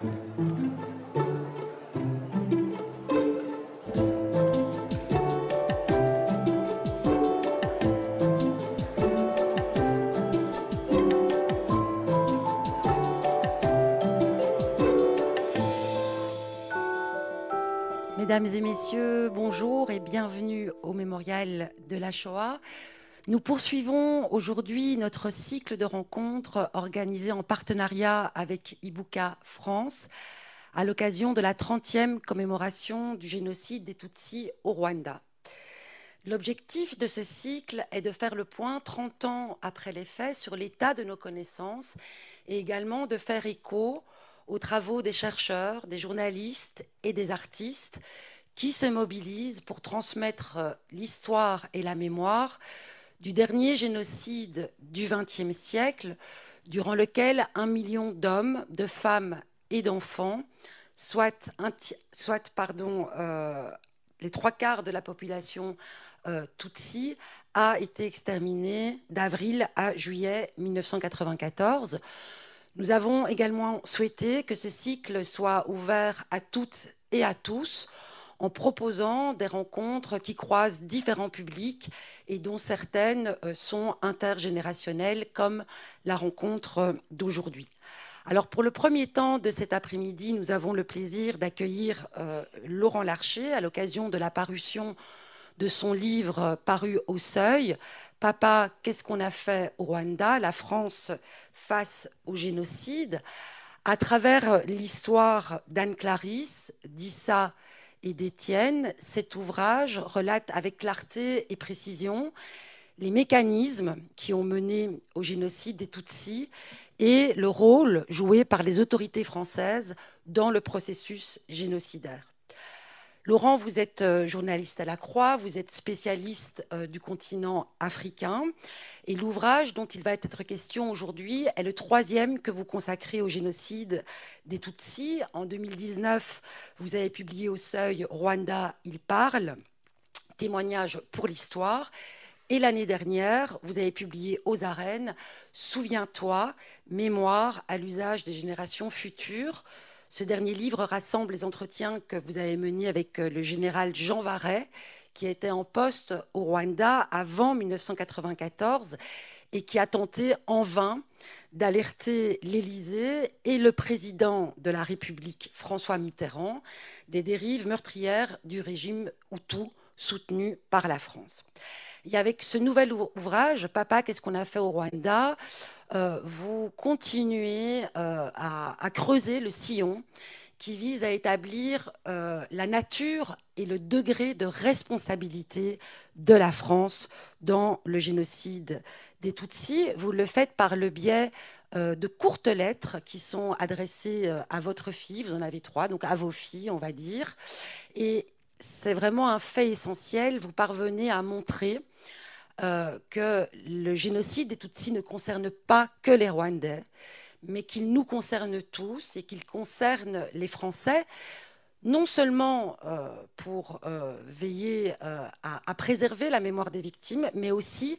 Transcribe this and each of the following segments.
Mesdames et messieurs, bonjour et bienvenue au Mémorial de la Shoah. Nous poursuivons aujourd'hui notre cycle de rencontres organisé en partenariat avec Ibuka France à l'occasion de la 30e commémoration du génocide des Tutsis au Rwanda. L'objectif de ce cycle est de faire le point 30 ans après les faits sur l'état de nos connaissances et également de faire écho aux travaux des chercheurs, des journalistes et des artistes qui se mobilisent pour transmettre l'histoire et la mémoire du dernier génocide du XXe siècle, durant lequel 1 million d'hommes, de femmes et d'enfants, soit les 3/4 de la population Tutsi, a été exterminé d'avril à juillet 1994. Nous avons également souhaité que ce cycle soit ouvert à toutes et à tous en proposant des rencontres qui croisent différents publics et dont certaines sont intergénérationnelles, comme la rencontre d'aujourd'hui. Alors pour le premier temps de cet après-midi, nous avons le plaisir d'accueillir Laurent Larcher à l'occasion de la parution de son livre paru au Seuil, « Papa, qu'est-ce qu'on a fait au Rwanda ? La France face au génocide », à travers l'histoire d'Anne Clarisse, d'Issa et d'Étienne. Cet ouvrage relate avec clarté et précision les mécanismes qui ont mené au génocide des Tutsis et le rôle joué par les autorités françaises dans le processus génocidaire. Laurent, vous êtes journaliste à la Croix, vous êtes spécialiste du continent africain et l'ouvrage dont il va être question aujourd'hui est le 3e que vous consacrez au génocide des Tutsis. En 2019, vous avez publié au Seuil « Rwanda, il parle », témoignage pour l'histoire. Et l'année dernière, vous avez publié aux Arènes « Souviens-toi, mémoire à l'usage des générations futures ». Ce dernier livre rassemble les entretiens que vous avez menés avec le général Jean Varret, qui était en poste au Rwanda avant 1994 et qui a tenté en vain d'alerter l'Élysée et le président de la République, François Mitterrand, des dérives meurtrières du régime Hutu soutenu par la France. Et avec ce nouvel ouvrage, « Papa, qu'est-ce qu'on a fait au Rwanda ?» vous continuez à creuser le sillon qui vise à établir la nature et le degré de responsabilité de la France dans le génocide des Tutsis. Vous le faites par le biais de courtes lettres qui sont adressées à votre fille, vous en avez 3, donc à vos filles, on va dire. Et c'est vraiment un fait essentiel, vous parvenez à montrer que le génocide des Tutsis ne concerne pas que les Rwandais, mais qu'il nous concerne tous et qu'il concerne les Français, non seulement pour veiller à préserver la mémoire des victimes, mais aussi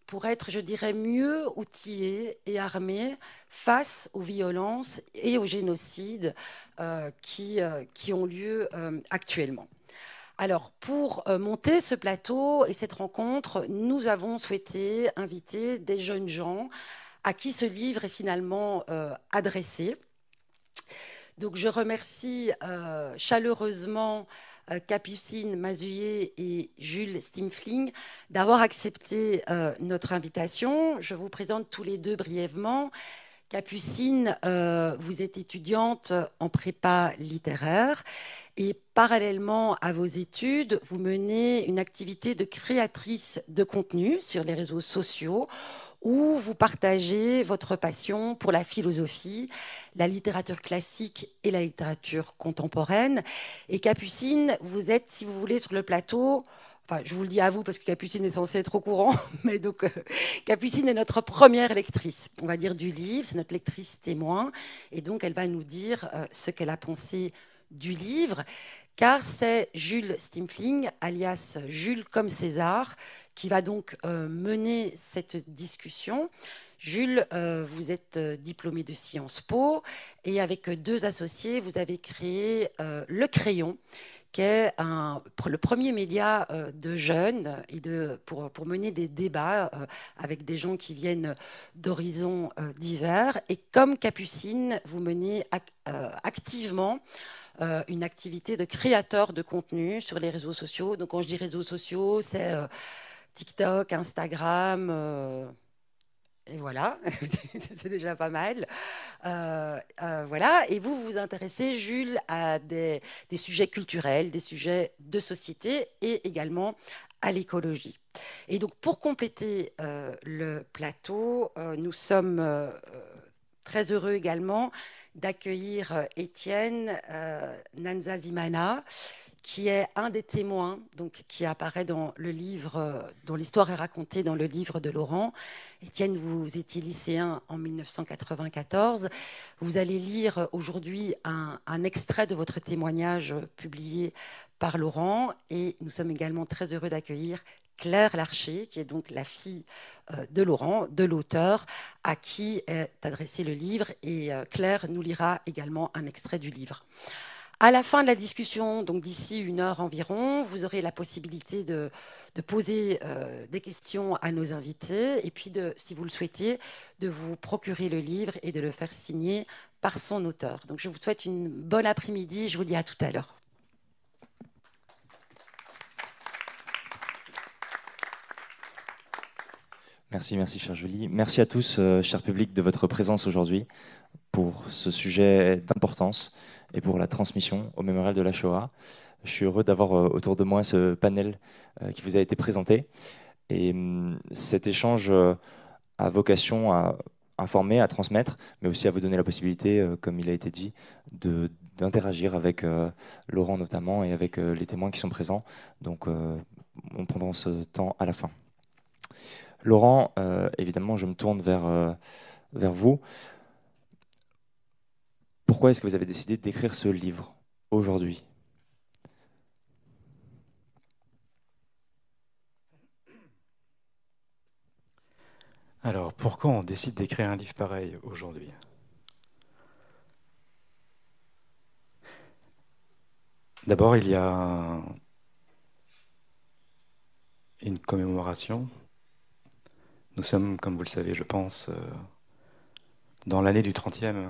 pour être, je dirais, mieux outillés et armés face aux violences et aux génocides qui ont lieu actuellement. Alors, pour monter ce plateau et cette rencontre, nous avons souhaité inviter des jeunes gens à qui ce livre est finalement adressé. Donc, je remercie chaleureusement Capucine Mazuyer et Jules Stimfling d'avoir accepté notre invitation. Je vous présente tous les deux brièvement. Capucine, vous êtes étudiante en prépa littéraire et parallèlement à vos études, vous menez une activité de créatrice de contenu sur les réseaux sociaux où vous partagez votre passion pour la philosophie, la littérature classique et la littérature contemporaine. Et Capucine, vous êtes, si vous voulez, sur le plateau... Enfin, je vous le dis à vous parce que Capucine est censée être au courant, mais donc Capucine est notre première lectrice, on va dire, du livre, c'est notre lectrice témoin, et donc elle va nous dire ce qu'elle a pensé du livre, car c'est Jules Stimfling, alias Jules comme César, qui va donc mener cette discussion. Jules, vous êtes diplômé de Sciences Po et avec deux associés, vous avez créé Le Crayon, qui est le premier média de jeunes et pour mener des débats avec des gens qui viennent d'horizons divers. Et comme Capucine, vous menez activement une activité de créateur de contenu sur les réseaux sociaux. Donc quand je dis réseaux sociaux, c'est TikTok, Instagram, et voilà, c'est déjà pas mal. Voilà. Et vous vous intéressez, Jules, à des sujets culturels, des sujets de société et également à l'écologie. Et donc, pour compléter le plateau, nous sommes très heureux également d'accueillir Étienne Nanzazimana, qui est un des témoins, donc qui apparaît dans le livre, dont l'histoire est racontée dans le livre de Laurent. Étienne, vous étiez lycéen en 1994. Vous allez lire aujourd'hui un extrait de votre témoignage publié par Laurent, et nous sommes également très heureux d'accueillir Claire Larcher, qui est donc la fille de Laurent, de l'auteur, à qui est adressé le livre. Et Claire nous lira également un extrait du livre. À la fin de la discussion, donc d'ici 1 heure environ, vous aurez la possibilité de poser des questions à nos invités et puis, si vous le souhaitez, de vous procurer le livre et de le faire signer par son auteur. Donc je vous souhaite une bonne après-midi et je vous dis à tout à l'heure. Merci chère Julie. Merci à tous, cher public, de votre présence aujourd'hui pour ce sujet d'importance et pour la transmission au mémorial de la Shoah. Je suis heureux d'avoir autour de moi ce panel qui vous a été présenté. Et cet échange a vocation à informer, à transmettre, mais aussi à vous donner la possibilité, comme il a été dit, d'interagir avec Laurent notamment et avec les témoins qui sont présents. Donc, on prendra ce temps à la fin. Laurent, évidemment, je me tourne vers vous. Pourquoi est-ce que vous avez décidé d'écrire ce livre aujourd'hui ? Alors, pourquoi on décide d'écrire un livre pareil aujourd'hui ? D'abord, il y a une commémoration. Nous sommes, comme vous le savez, je pense, dans l'année du 30e.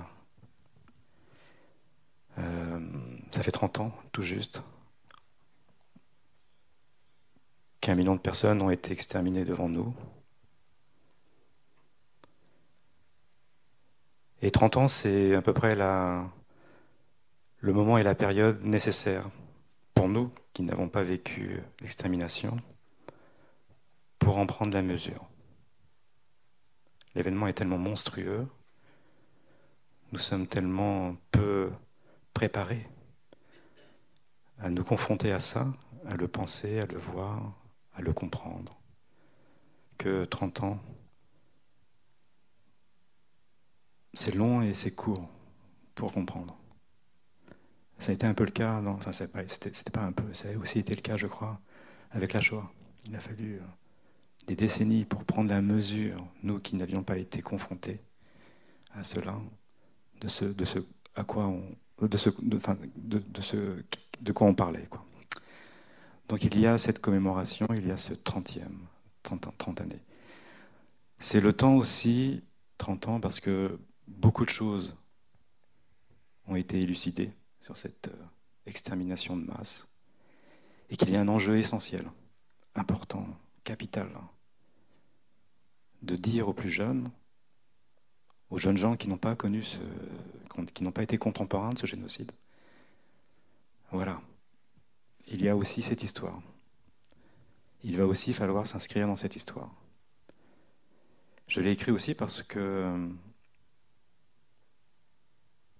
Ça fait 30 ans, tout juste, qu'1 million de personnes ont été exterminées devant nous. Et 30 ans, c'est à peu près le moment et la période nécessaire pour nous qui n'avons pas vécu l'extermination pour en prendre la mesure. L'événement est tellement monstrueux, nous sommes tellement peu préparés à nous confronter à ça, à le penser, à le voir, à le comprendre, que 30 ans, c'est long et c'est court pour comprendre. Ça a été un peu le cas, c'était pas un peu, ça a aussi été le cas, je crois, avec la Shoah. Il a fallu des décennies pour prendre la mesure, nous qui n'avions pas été confrontés à cela, de quoi on parlait, quoi. Donc il y a cette commémoration, il y a ce 30 années. C'est le temps aussi, 30 ans, parce que beaucoup de choses ont été élucidées sur cette extermination de masse, et qu'il y a un enjeu essentiel, important, capital, de dire aux plus jeunes, aux jeunes gens qui n'ont pas connu qui n'ont pas été contemporains de ce génocide, voilà, il y a aussi cette histoire. Il va aussi falloir s'inscrire dans cette histoire. Je l'ai écrit aussi parce que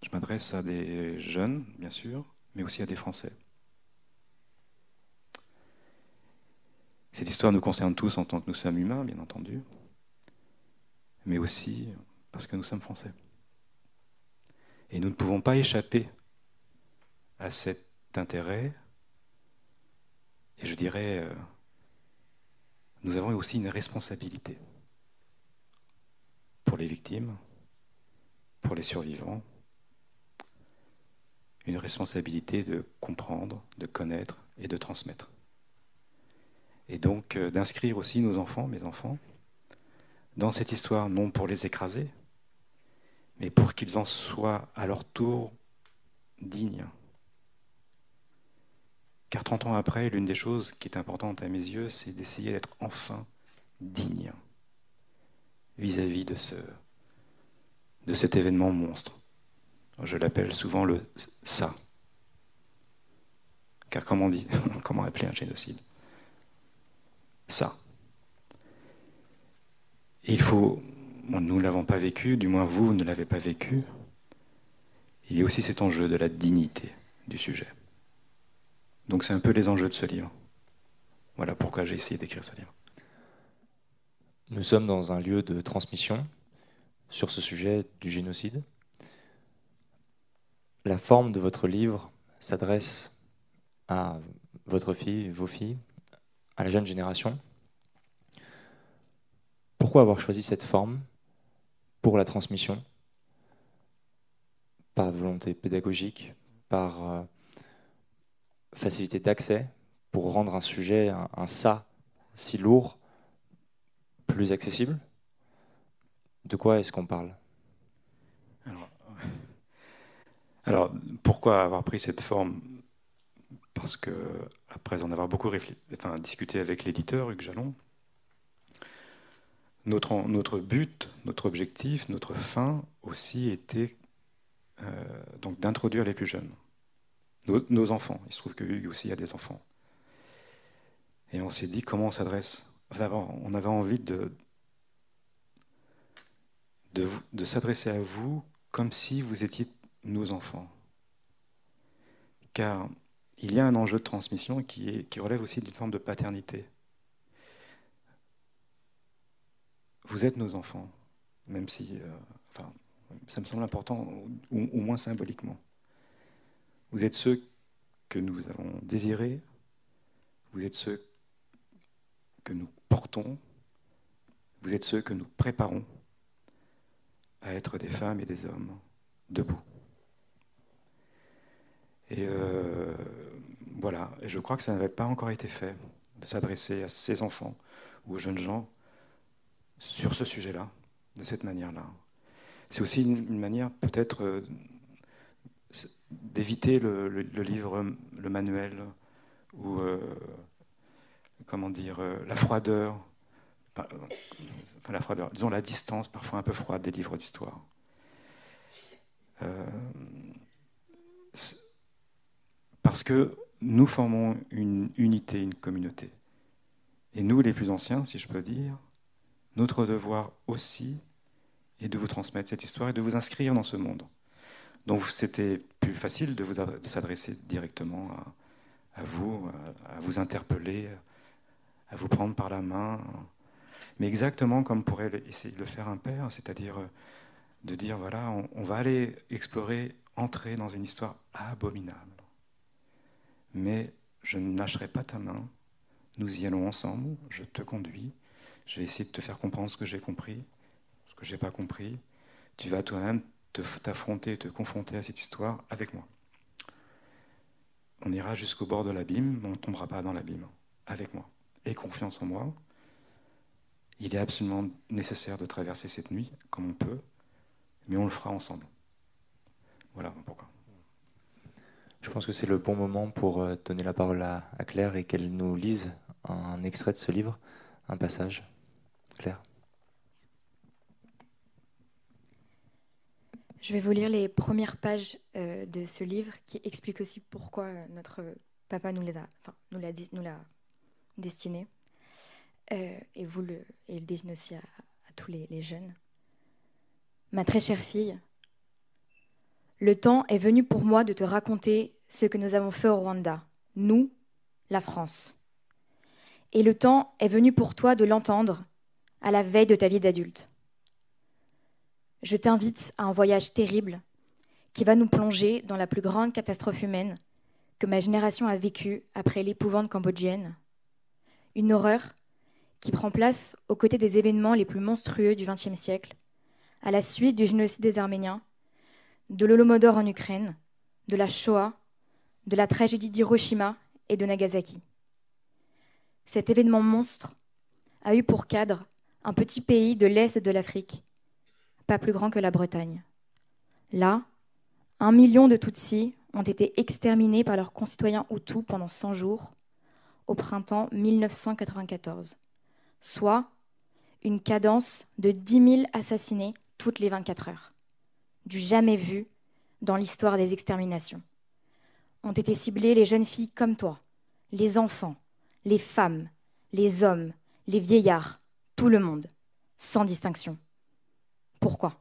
je m'adresse à des jeunes, bien sûr, mais aussi à des Français. Cette histoire nous concerne tous en tant que nous sommes humains, bien entendu, mais aussi parce que nous sommes Français. Et nous ne pouvons pas échapper à cet intérêt. Et je dirais, nous avons aussi une responsabilité les victimes, pour les survivants, une responsabilité de comprendre, de connaître et de transmettre. Et donc d'inscrire aussi nos enfants, mes enfants, dans cette histoire, non pour les écraser, mais pour qu'ils en soient à leur tour dignes. Car 30 ans après, l'une des choses qui est importante à mes yeux, c'est d'essayer d'être enfin digne vis-à-vis de cet événement monstre. Je l'appelle souvent le « ça ». Car comment on dit, comment appeler un génocide? Ça. Et il faut, bon, nous ne l'avons pas vécu, du moins vous ne l'avez pas vécu, il y a aussi cet enjeu de la dignité du sujet. Donc c'est un peu les enjeux de ce livre. Voilà pourquoi j'ai essayé d'écrire ce livre. Nous sommes dans un lieu de transmission sur ce sujet du génocide. La forme de votre livre s'adresse à votre fille, vos filles, à la jeune génération. Pourquoi avoir choisi cette forme pour la transmission? Par volonté pédagogique, par facilité d'accès, pour rendre un sujet, un ça si lourd, plus accessible? De quoi est-ce qu'on parle? Alors, pourquoi avoir pris cette forme? Parce que, après en avoir beaucoup discuté avec l'éditeur, Hugues Jalon, notre but, notre objectif, notre fin aussi était donc d'introduire les plus jeunes, nos enfants. Il se trouve que Hugues aussi a des enfants. Et on s'est dit comment on s'adresse. On avait envie de s'adresser à vous comme si vous étiez nos enfants. Car il y a un enjeu de transmission qui relève aussi d'une forme de paternité. Vous êtes nos enfants, même si ça me semble important, au moins symboliquement. Vous êtes ceux que nous avons désirés, vous êtes ceux que nous portons, vous êtes ceux que nous préparons à être des femmes et des hommes debout. Et voilà, et je crois que ça n'avait pas encore été fait, de s'adresser à ces enfants ou aux jeunes gens sur ce sujet-là, de cette manière-là. C'est aussi une manière peut-être d'éviter le livre, le manuel, ou la froideur, la froideur, disons la distance parfois un peu froide des livres d'histoire. Parce que nous formons une unité, une communauté. Et nous, les plus anciens, si je peux dire, notre devoir aussi est de vous transmettre cette histoire et de vous inscrire dans ce monde. Donc c'était plus facile de s'adresser directement à vous, à vous interpeller, à vous prendre par la main. Mais exactement comme pourrait essayer de le faire un père, c'est-à-dire de dire, voilà, on va aller explorer, entrer dans une histoire abominable. Mais je ne lâcherai pas ta main, nous y allons ensemble, je te conduis, je vais essayer de te faire comprendre ce que j'ai compris, ce que je n'ai pas compris. Tu vas toi-même t'affronter, te confronter à cette histoire avec moi. On ira jusqu'au bord de l'abîme, mais on ne tombera pas dans l'abîme, avec moi. Aie confiance en moi. Il est absolument nécessaire de traverser cette nuit, comme on peut, mais on le fera ensemble. Voilà pourquoi. Je pense que c'est le bon moment pour donner la parole à Claire et qu'elle nous lise un extrait de ce livre, un passage. Claire. Je vais vous lire les premières pages de ce livre qui expliquent aussi pourquoi notre papa nous l'a destiné. Et le destine aussi à tous les jeunes. Ma très chère fille, le temps est venu pour moi de te raconter ce que nous avons fait au Rwanda, nous, la France. Et le temps est venu pour toi de l'entendre à la veille de ta vie d'adulte. Je t'invite à un voyage terrible qui va nous plonger dans la plus grande catastrophe humaine que ma génération a vécue après l'épouvante cambodgienne. Une horreur qui prend place aux côtés des événements les plus monstrueux du XXe siècle, à la suite du génocide des Arméniens, de l'Holodomor en Ukraine, de la Shoah, de la tragédie d'Hiroshima et de Nagasaki. Cet événement monstre a eu pour cadre un petit pays de l'Est de l'Afrique, pas plus grand que la Bretagne. Là, 1 million de Tutsis ont été exterminés par leurs concitoyens Hutus pendant 100 jours, au printemps 1994, soit une cadence de 10 000 assassinés toutes les 24 heures, du jamais vu dans l'histoire des exterminations. Ont été ciblées les jeunes filles comme toi, les enfants, les femmes, les hommes, les vieillards, tout le monde, sans distinction. Pourquoi ?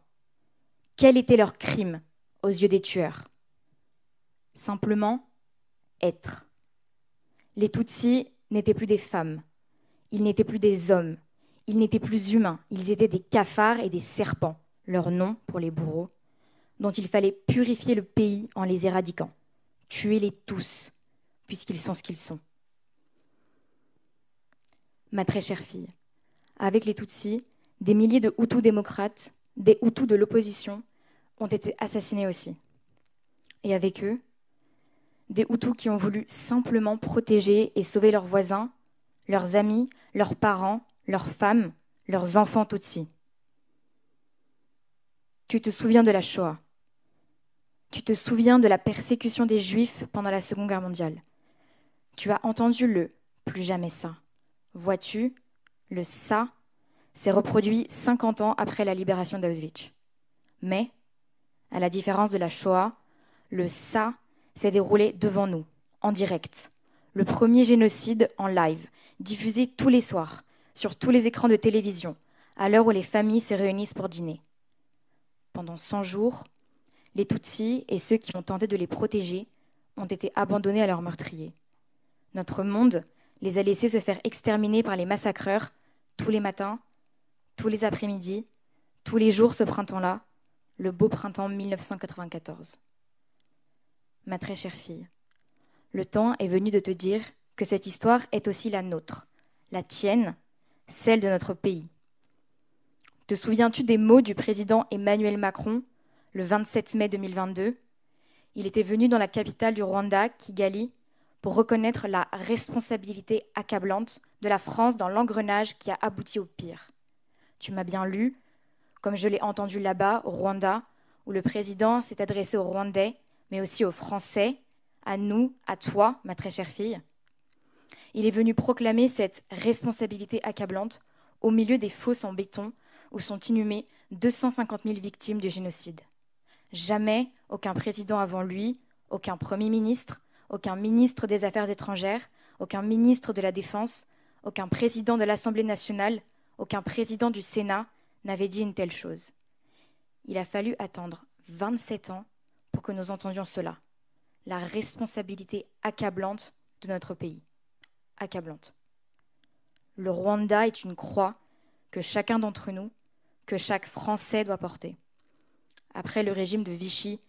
Quel était leur crime aux yeux des tueurs ? Simplement être. Les Tutsis n'étaient plus des femmes, ils n'étaient plus des hommes, ils n'étaient plus humains, ils étaient des cafards et des serpents, leur nom pour les bourreaux, dont il fallait purifier le pays en les éradiquant. Tuez-les tous, puisqu'ils sont ce qu'ils sont. Ma très chère fille, avec les Tutsis, des milliers de Hutus démocrates, des Hutus de l'opposition, ont été assassinés aussi. Et avec eux, des Hutus qui ont voulu simplement protéger et sauver leurs voisins, leurs amis, leurs parents, leurs femmes, leurs enfants Tutsis. Tu te souviens de la Shoah. Tu te souviens de la persécution des Juifs pendant la Seconde Guerre mondiale. Tu as entendu le « plus jamais ça ». Vois-tu, le « ça » s'est reproduit 50 ans après la libération d'Auschwitz. Mais, à la différence de la Shoah, le « ça » s'est déroulé devant nous, en direct. Le premier génocide en live, diffusé tous les soirs, sur tous les écrans de télévision, à l'heure où les familles se réunissent pour dîner. Pendant 100 jours, les Tutsis et ceux qui ont tenté de les protéger ont été abandonnés à leurs meurtriers. Notre monde les a laissés se faire exterminer par les massacreurs tous les matins, tous les après-midi, tous les jours ce printemps-là, le beau printemps 1994. Ma très chère fille, le temps est venu de te dire que cette histoire est aussi la nôtre, la tienne, celle de notre pays. Te souviens-tu des mots du président Emmanuel Macron le 27 mai 2022 ? Il était venu dans la capitale du Rwanda, Kigali, pour reconnaître la responsabilité accablante de la France dans l'engrenage qui a abouti au pire. Tu m'as bien lu, comme je l'ai entendu là-bas, au Rwanda, où le président s'est adressé aux Rwandais, mais aussi aux Français, à nous, à toi, ma très chère fille. Il est venu proclamer cette responsabilité accablante au milieu des fosses en béton où sont inhumées 250 000 victimes du génocide. Jamais aucun président avant lui, aucun Premier ministre, aucun ministre des Affaires étrangères, aucun ministre de la Défense, aucun président de l'Assemblée nationale, aucun président du Sénat n'avait dit une telle chose. Il a fallu attendre 27 ans pour que nous entendions cela. La responsabilité accablante de notre pays. Accablante. Le Rwanda est une croix que chacun d'entre nous, que chaque Français doit porter. Après le régime de Vichy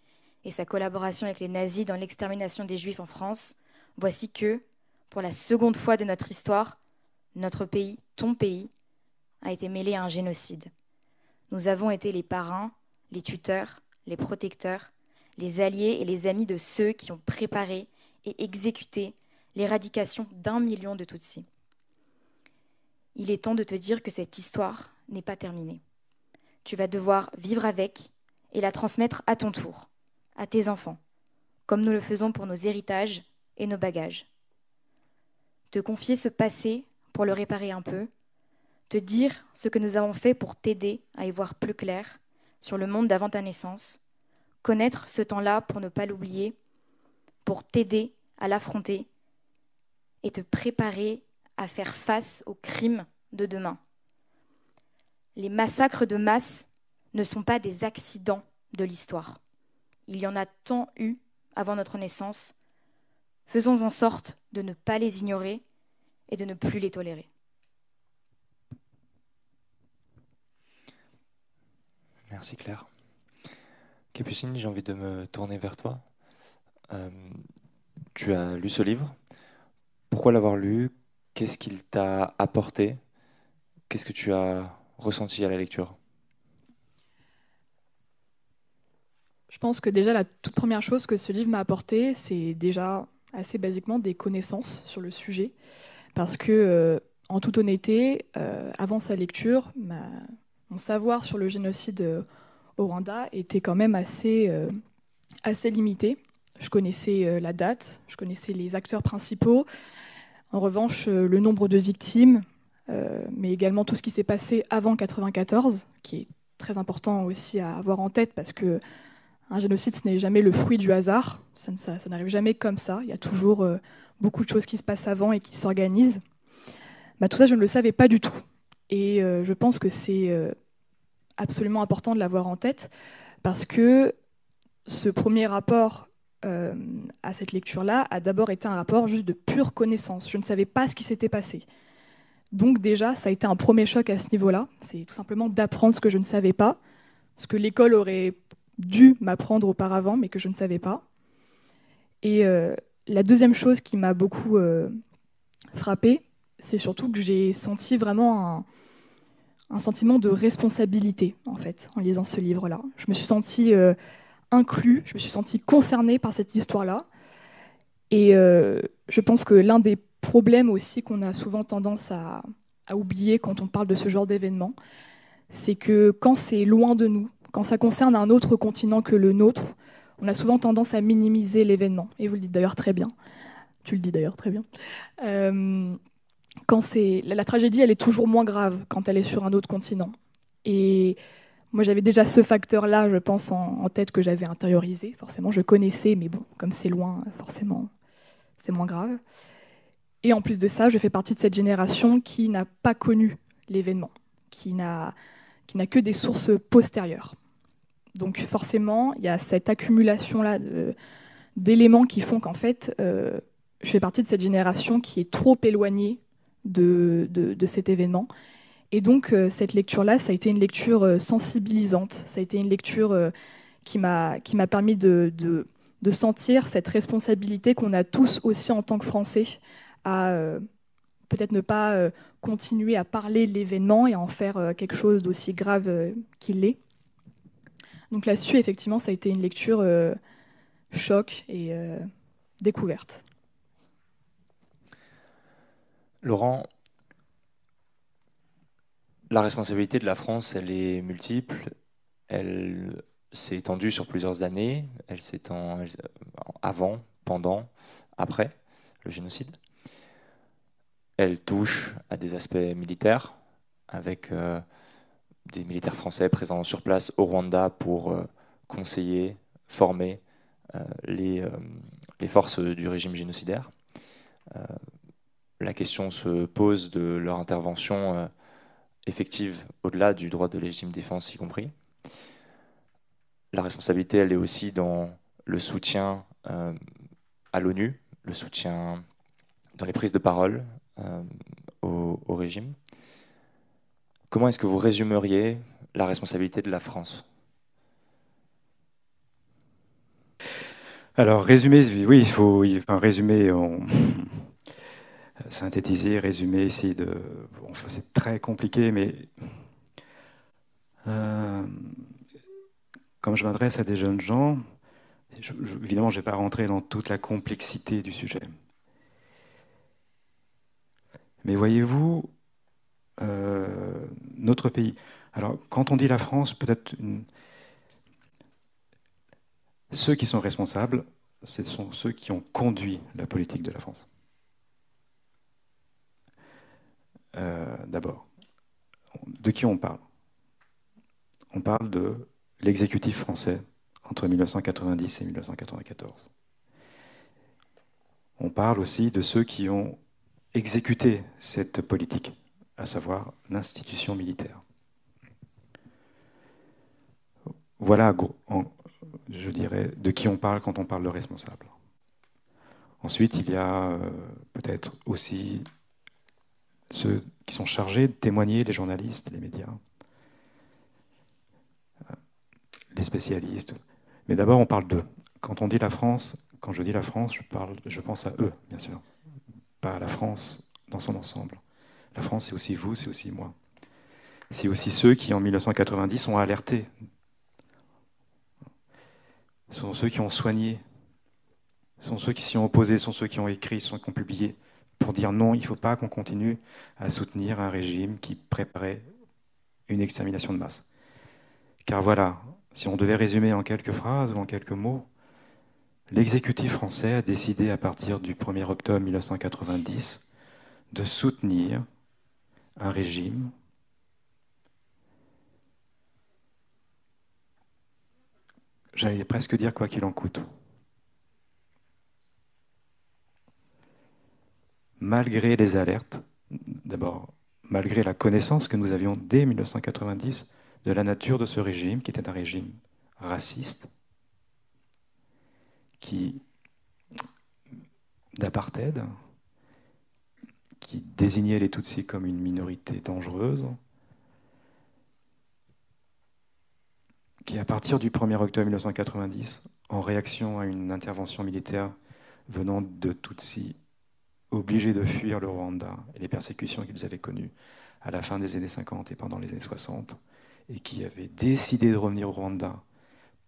et sa collaboration avec les nazis dans l'extermination des Juifs en France, voici que, pour la seconde fois de notre histoire, notre pays, ton pays, a été mêlé à un génocide. Nous avons été les parrains, les tuteurs, les protecteurs, les alliés et les amis de ceux qui ont préparé et exécuté l'éradication d'1 million de Tutsis. Il est temps de te dire que cette histoire n'est pas terminée. Tu vas devoir vivre avec et la transmettre à ton tour, à tes enfants, comme nous le faisons pour nos héritages et nos bagages. Te confier ce passé pour le réparer un peu, te dire ce que nous avons fait pour t'aider à y voir plus clair sur le monde d'avant ta naissance, connaître ce temps-là pour ne pas l'oublier, pour t'aider à l'affronter et te préparer à faire face aux crimes de demain. Les massacres de masse ne sont pas des accidents de l'histoire. Il y en a tant eu avant notre naissance. Faisons en sorte de ne pas les ignorer et de ne plus les tolérer. Merci Claire. Capucine, j'ai envie de me tourner vers toi. Tu as lu ce livre. Pourquoi l'avoir lu ? Qu'est-ce qu'il t'a apporté ? Qu'est-ce que tu as ressenti à la lecture ? Je pense que déjà la toute première chose que ce livre m'a apporté, c'est déjà assez basiquement des connaissances sur le sujet. Parce que, en toute honnêteté, avant sa lecture, mon savoir sur le génocide au Rwanda était quand même assez limité. Je connaissais la date, je connaissais les acteurs principaux. En revanche, le nombre de victimes, mais également tout ce qui s'est passé avant 1994, qui est très important aussi à avoir en tête parce que un génocide, ce n'est jamais le fruit du hasard. Ça n'arrive jamais comme ça. Il y a toujours beaucoup de choses qui se passent avant et qui s'organisent. Tout ça, je ne le savais pas du tout. Et je pense que c'est absolument important de l'avoir en tête parce que ce premier rapport à cette lecture-là a d'abord été un rapport juste de pure connaissance. Je ne savais pas ce qui s'était passé. Donc déjà, ça a été un premier choc à ce niveau-là. C'est tout simplement d'apprendre ce que je ne savais pas, ce que l'école aurait dû m'apprendre auparavant, mais que je ne savais pas. Et la deuxième chose qui m'a beaucoup frappée, c'est surtout que j'ai senti vraiment un sentiment de responsabilité, en fait, en lisant ce livre-là. Je me suis sentie inclus, je me suis sentie concernée par cette histoire-là. Et je pense que l'un des problèmes aussi qu'on a souvent tendance à oublier quand on parle de ce genre d'événement, c'est que quand c'est loin de nous, quand ça concerne un autre continent que le nôtre, on a souvent tendance à minimiser l'événement. Et vous le dites d'ailleurs très bien. Tu le dis d'ailleurs très bien. La tragédie, elle est toujours moins grave quand elle est sur un autre continent. Et moi, j'avais déjà ce facteur-là, je pense, en tête que j'avais intériorisé. Forcément, je connaissais, mais bon, comme c'est loin, forcément, c'est moins grave. Et en plus de ça, je fais partie de cette génération qui n'a pas connu l'événement, qui n'a que des sources postérieures. Donc forcément, il y a cette accumulation-là d'éléments qui font qu'en fait, je fais partie de cette génération qui est trop éloignée de cet événement. Et donc, cette lecture-là, ça a été une lecture sensibilisante. Ça a été une lecture qui m'a permis de sentir cette responsabilité qu'on a tous aussi en tant que Français à peut-être ne pas continuer à parler de l'événement et à en faire quelque chose d'aussi grave qu'il l'est. Donc là-dessus, effectivement, ça a été une lecture choc et découverte. Laurent, la responsabilité de la France, elle est multiple. Elle s'est étendue sur plusieurs années. Elle s'étend avant, pendant, après le génocide. Elle touche à des aspects militaires, avec des militaires français présents sur place au Rwanda pour conseiller, former les forces du régime génocidaire. La question se pose de leur intervention effective au-delà du droit de légitime défense y compris. La responsabilité, elle est aussi dans le soutien à l'ONU, le soutien dans les prises de parole au régime. Comment est-ce que vous résumeriez la responsabilité de la France ? Alors, résumer, oui, il faut résumer, synthétiser, résumer, essayer de... Bon, c'est très compliqué, mais comme je m'adresse à des jeunes gens, évidemment, je ne vais pas rentrer dans toute la complexité du sujet. Mais voyez-vous, notre pays... Alors, quand on dit la France, peut-être... Ceux qui sont responsables, ce sont ceux qui ont conduit la politique de la France. D'abord, de qui on parle ? On parle de l'exécutif français entre 1990 et 1994. On parle aussi de ceux qui ont exécuté cette politique, à savoir l'institution militaire. Voilà, je dirais, de qui on parle quand on parle de responsable. Ensuite, il y a peut-être aussi ceux qui sont chargés de témoigner, les journalistes, les médias, les spécialistes. Mais d'abord, on parle d'eux. Quand on dit la France, quand je dis la France, je pense à eux, bien sûr. Pas à la France dans son ensemble. La France, c'est aussi vous, c'est aussi moi. C'est aussi ceux qui, en 1990, ont alerté. Ce sont ceux qui ont soigné, ce sont ceux qui s'y ont opposés, ce sont ceux qui ont écrit, qui ont publié pour dire non, il ne faut pas qu'on continue à soutenir un régime qui préparait une extermination de masse. Car voilà, si on devait résumer en quelques phrases ou en quelques mots, l'exécutif français a décidé à partir du 1er octobre 1990 de soutenir un régime j'allais presque dire quoi qu'il en coûte. Malgré les alertes, d'abord, malgré la connaissance que nous avions dès 1990 de la nature de ce régime, qui était un régime raciste, d'apartheid, qui désignait les Tutsis comme une minorité dangereuse, qui, à partir du 1er octobre 1990, en réaction à une intervention militaire venant de Tutsis obligés de fuir le Rwanda et les persécutions qu'ils avaient connues à la fin des années 50 et pendant les années 60, et qui avaient décidé de revenir au Rwanda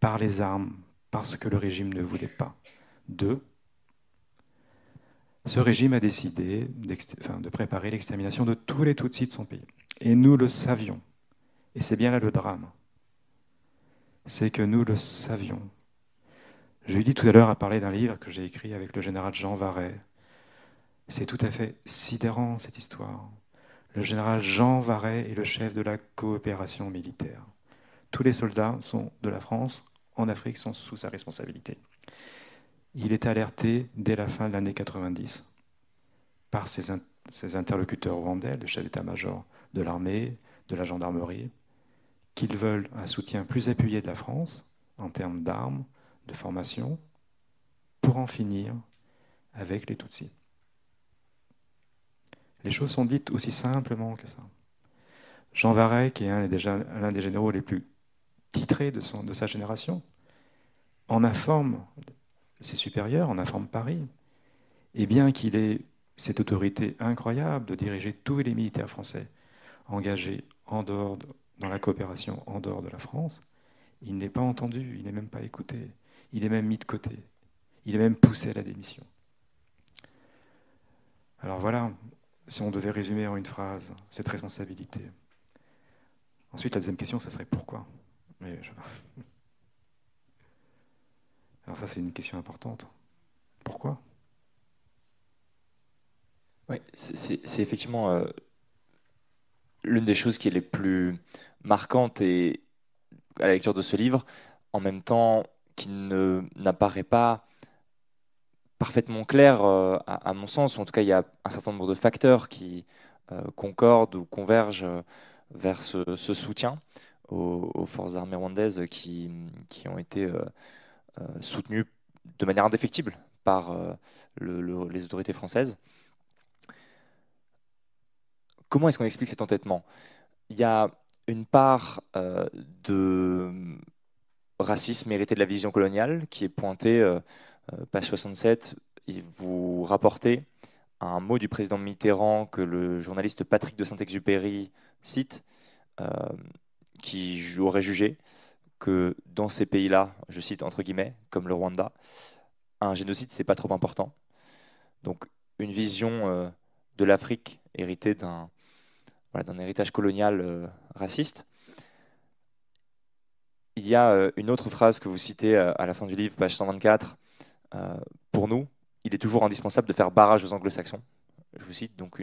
par les armes, parce que le régime ne voulait pas d'eux, ce régime a décidé de préparer l'extermination de tous les Tutsis de son pays. Et nous le savions. Et c'est bien là le drame. C'est que nous le savions. Je lui dis tout à l'heure à parler d'un livre que j'ai écrit avec le général Jean Varret. C'est tout à fait sidérant, cette histoire. Le général Jean Varret est le chef de la coopération militaire. Tous les soldats de la France en Afrique sont sous sa responsabilité. Il est alerté dès la fin de l'année 90 par ses interlocuteurs rwandais, le chef d'état-major de l'armée, de la gendarmerie, qu'ils veulent un soutien plus appuyé de la France en termes d'armes, de formation, pour en finir avec les Tutsis. Les choses sont dites aussi simplement que ça. Jean Varret, qui est l'un des généraux les plus titrés de sa génération, en informe ses supérieurs, en informe Paris, et bien qu'il ait cette autorité incroyable de diriger tous les militaires français engagés dans la coopération en dehors de la France, il n'est pas entendu, il n'est même pas écouté, il est même mis de côté, il est même poussé à la démission. Alors voilà, si on devait résumer en une phrase cette responsabilité. Ensuite, la deuxième question, ça serait pourquoi ? Alors ça, c'est une question importante. Pourquoi ? Oui, c'est effectivement l'une des choses qui est les plus marquantes à la lecture de ce livre, en même temps qui n'apparaît pas parfaitement clair à mon sens. En tout cas, il y a un certain nombre de facteurs qui concordent ou convergent vers ce soutien aux forces armées rwandaises qui ont été soutenues de manière indéfectible par les autorités françaises. Comment est-ce qu'on explique cet entêtement ? Il y a une part de racisme hérité de la vision coloniale qui est pointée, page 67, et vous rapportez un mot du président Mitterrand que le journaliste Patrick de Saint-Exupéry cite, qui aurait jugé que dans ces pays-là, je cite entre guillemets, comme le Rwanda, un génocide, c'est pas trop important. Donc une vision de l'Afrique héritée d'un héritage colonial raciste. Il y a une autre phrase que vous citez à la fin du livre, page 124. Pour nous, il est toujours indispensable de faire barrage aux anglo-saxons. Je vous cite donc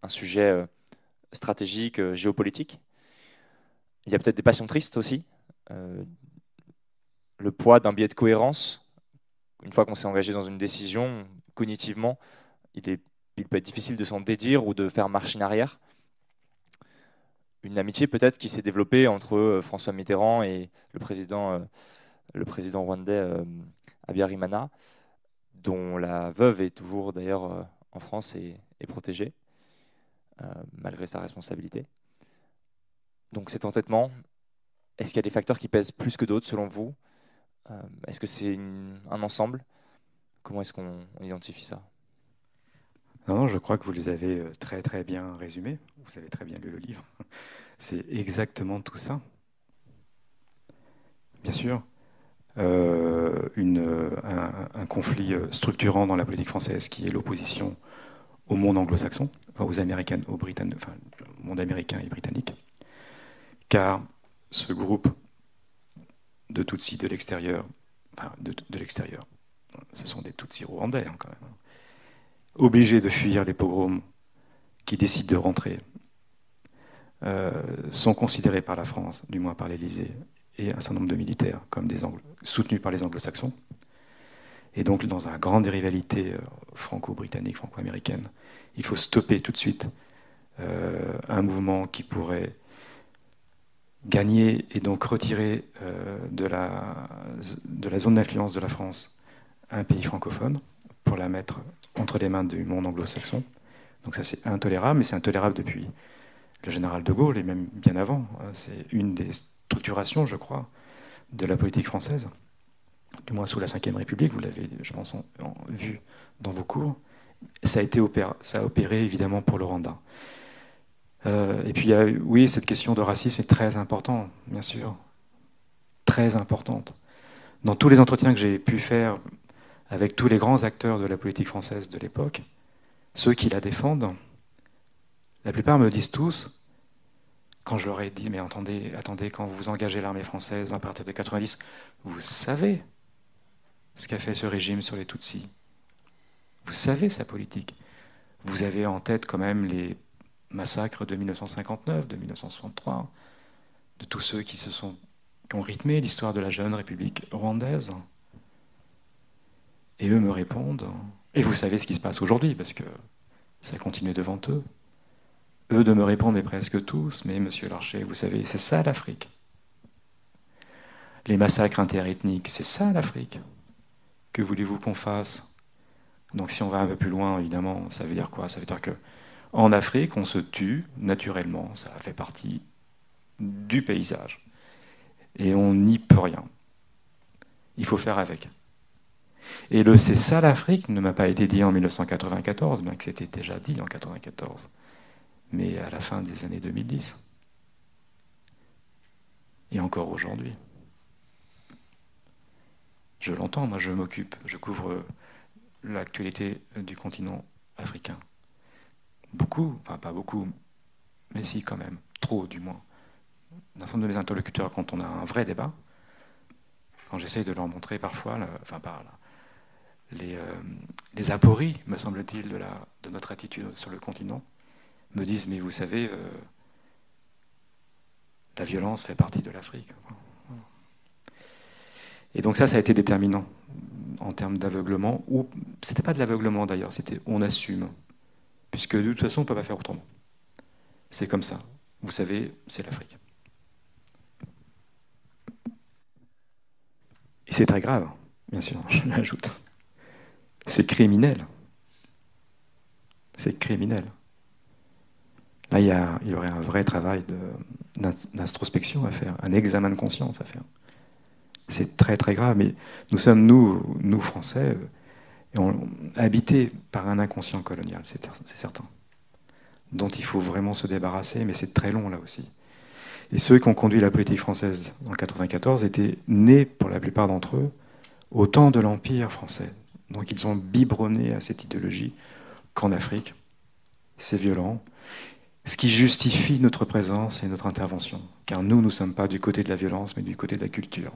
un sujet stratégique, géopolitique. Il y a peut-être des passions tristes aussi. Le poids d'un biais de cohérence. Une fois qu'on s'est engagé dans une décision, cognitivement, il peut être difficile de s'en dédire ou de faire marche en arrière. Une amitié peut-être qui s'est développée entre François Mitterrand et le président rwandais Habyarimana, dont la veuve est toujours d'ailleurs en France et protégée, malgré sa responsabilité. Donc cet entêtement, est-ce qu'il y a des facteurs qui pèsent plus que d'autres selon vous ? Est-ce que c'est un ensemble ? Comment est-ce qu'on identifie ça ? Non, je crois que vous les avez très très bien résumés. Vous avez très bien lu le livre. C'est exactement tout ça. Bien sûr, un conflit structurant dans la politique française qui est l'opposition au monde anglo-saxon, enfin aux Américains, au monde américain et britannique, car ce groupe de Tutsis de l'extérieur, enfin de l'extérieur, ce sont des Tutsis rwandais quand même, obligés de fuir les pogroms, qui décident de rentrer, sont considérés par la France, du moins par l'Élysée, et un certain nombre de militaires comme soutenus par les anglo-saxons. Et donc, dans une grande rivalité franco-britannique, franco-américaine, il faut stopper tout de suite un mouvement qui pourrait gagner et donc retirer de la zone d'influence de la France un pays francophone pour la mettre entre les mains du monde anglo-saxon. Donc ça, c'est intolérable, mais c'est intolérable depuis le général de Gaulle et même bien avant. C'est une des structurations, je crois, de la politique française, du moins sous la Ve République. Vous l'avez, je pense, vu dans vos cours. Ça a opéré évidemment pour le Rwanda. Et puis, oui, cette question de racisme est très importante, bien sûr, très importante. Dans tous les entretiens que j'ai pu faire avec tous les grands acteurs de la politique française de l'époque, ceux qui la défendent, la plupart me disent tous, quand je leur ai dit, mais attendez, quand vous engagez l'armée française à partir de 90, vous savez ce qu'a fait ce régime sur les Tutsis. Vous savez sa politique. Vous avez en tête quand même les massacres de 1959, de 1963, de tous ceux qui ont rythmé l'histoire de la jeune République rwandaise. Et eux me répondent, et vous savez ce qui se passe aujourd'hui, parce que ça continue devant eux. Eux de me répondre, mais presque tous, mais monsieur Larcher, vous savez, c'est ça l'Afrique. Les massacres interethniques, c'est ça l'Afrique. Que voulez-vous qu'on fasse? Donc si on va un peu plus loin, évidemment, ça veut dire quoi? Ça veut dire que en Afrique, on se tue naturellement, ça fait partie du paysage. Et on n'y peut rien. Il faut faire avec. Et le c'est ça l'Afrique ne m'a pas été dit en 1994, bien que c'était déjà dit en 1994, mais à la fin des années 2010. Et encore aujourd'hui. Je l'entends, moi je couvre l'actualité du continent africain. Beaucoup, enfin pas beaucoup, mais si quand même, trop du moins. D'un certain nombre de mes interlocuteurs, quand on a un vrai débat, quand j'essaye de leur montrer parfois, les apories, me semble-t-il, de notre attitude sur le continent, me disent, mais vous savez, la violence fait partie de l'Afrique. Et donc ça a été déterminant en termes d'aveuglement, ou c'était pas de l'aveuglement d'ailleurs, c'était on assume, puisque de toute façon on ne peut pas faire autrement. C'est comme ça. Vous savez, c'est l'Afrique. Et c'est très grave, bien sûr, je l'ajoute. C'est criminel. C'est criminel. Là, il y aurait un vrai travail d'introspection à faire, un examen de conscience à faire. C'est très très grave, mais nous sommes, nous Français, habités par un inconscient colonial, c'est certain, dont il faut vraiment se débarrasser, mais c'est très long là aussi. Et ceux qui ont conduit la politique française en 1994 étaient nés, pour la plupart d'entre eux, au temps de l'Empire français. Donc ils ont biberonné à cette idéologie qu'en Afrique, c'est violent, ce qui justifie notre présence et notre intervention. Car nous ne sommes pas du côté de la violence, mais du côté de la culture.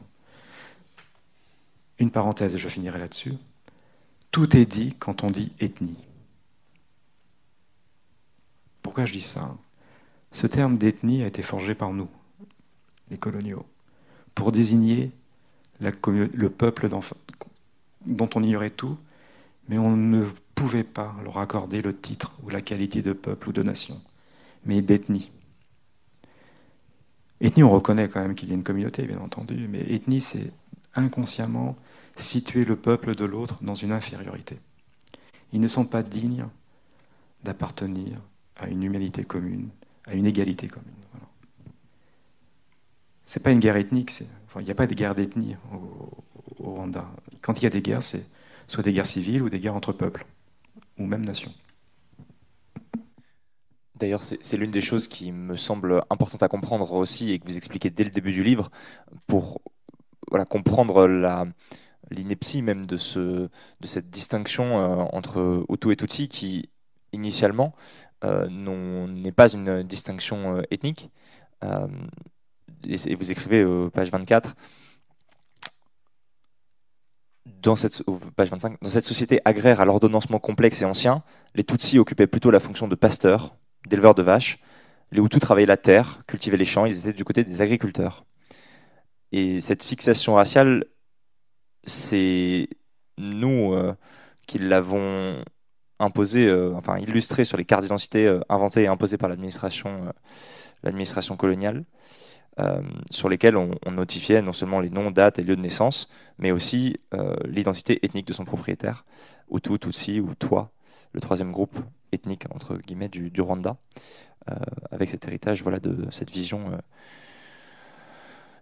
Une parenthèse, et je finirai là-dessus. Tout est dit quand on dit ethnie. Pourquoi je dis ça? Ce terme d'ethnie a été forgé par nous, les coloniaux, pour désigner le peuple dont on ignorait tout, mais on ne pouvait pas leur accorder le titre ou la qualité de peuple ou de nation, mais d'ethnie. Ethnie, on reconnaît quand même qu'il y a une communauté, bien entendu, mais ethnie, c'est inconsciemment situer le peuple de l'autre dans une infériorité. Ils ne sont pas dignes d'appartenir à une humanité commune, à une égalité commune. Voilà. C'est pas une guerre ethnique, il n'y a pas de guerre d'ethnie au Rwanda. Quand il y a des guerres, c'est soit des guerres civiles ou des guerres entre peuples, ou même nations. D'ailleurs, c'est l'une des choses qui me semble importante à comprendre aussi et que vous expliquez dès le début du livre pour voilà, comprendre l'ineptie même de cette distinction entre Hutu et Tutsi qui, initialement, n'est pas une distinction ethnique. Et vous écrivez, page 24, page 25, dans cette société agraire à l'ordonnancement complexe et ancien, les Tutsis occupaient plutôt la fonction de pasteurs, d'éleveurs de vaches. Les Hutus travaillaient la terre, cultivaient les champs, ils étaient du côté des agriculteurs. Et cette fixation raciale, c'est nous qui l'avons imposée, enfin illustrée sur les cartes d'identité inventées et imposées par l'administration coloniale, sur lesquelles on notifiait non seulement les noms, dates et lieux de naissance, mais aussi l'identité ethnique de son propriétaire, Hutu, Tutsi ou Twa, le troisième groupe ethnique entre guillemets du Rwanda, avec cet héritage, voilà, de cette vision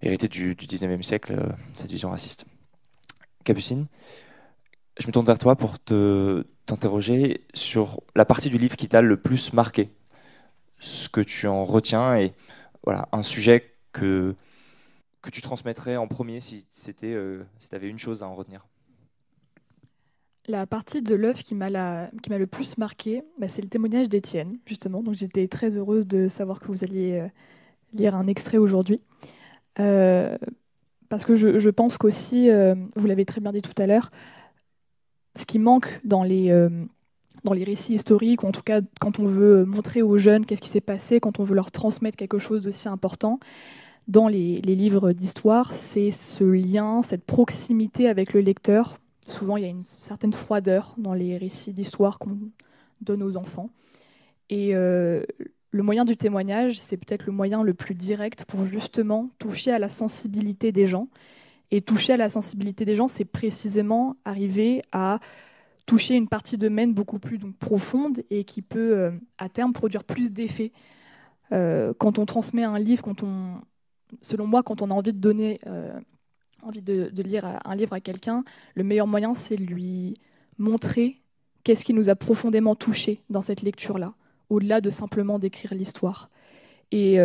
héritée du 19e siècle, cette vision raciste. Capucine, je me tourne vers toi pour t'interroger sur la partie du livre qui t'a le plus marqué, ce que tu en retiens et voilà, un sujet que tu transmettrais en premier si tu avais une chose à en retenir. La partie de l'œuvre qui m'a le plus marqué, c'est le témoignage d'Étienne, justement. Donc j'étais très heureuse de savoir que vous alliez lire un extrait aujourd'hui. Parce que je pense qu'aussi, vous l'avez très bien dit tout à l'heure, ce qui manque dans les récits historiques, ou en tout cas quand on veut montrer aux jeunes qu'est-ce qui s'est passé, quand on veut leur transmettre quelque chose d'aussi important, dans les livres d'histoire, c'est ce lien, cette proximité avec le lecteur. Souvent, il y a une certaine froideur dans les récits d'histoire qu'on donne aux enfants. Et le moyen du témoignage, c'est peut-être le moyen le plus direct pour justement toucher à la sensibilité des gens. Et toucher à la sensibilité des gens, c'est précisément arriver à toucher une partie d'eux-mêmes beaucoup plus profonde et qui peut, à terme, produire plus d'effets. Quand on transmet un livre, selon moi, quand on a envie de donner, envie de lire un livre à quelqu'un, le meilleur moyen, c'est de lui montrer qu'est-ce qui nous a profondément touchés dans cette lecture-là, au-delà de simplement décrire l'histoire. Et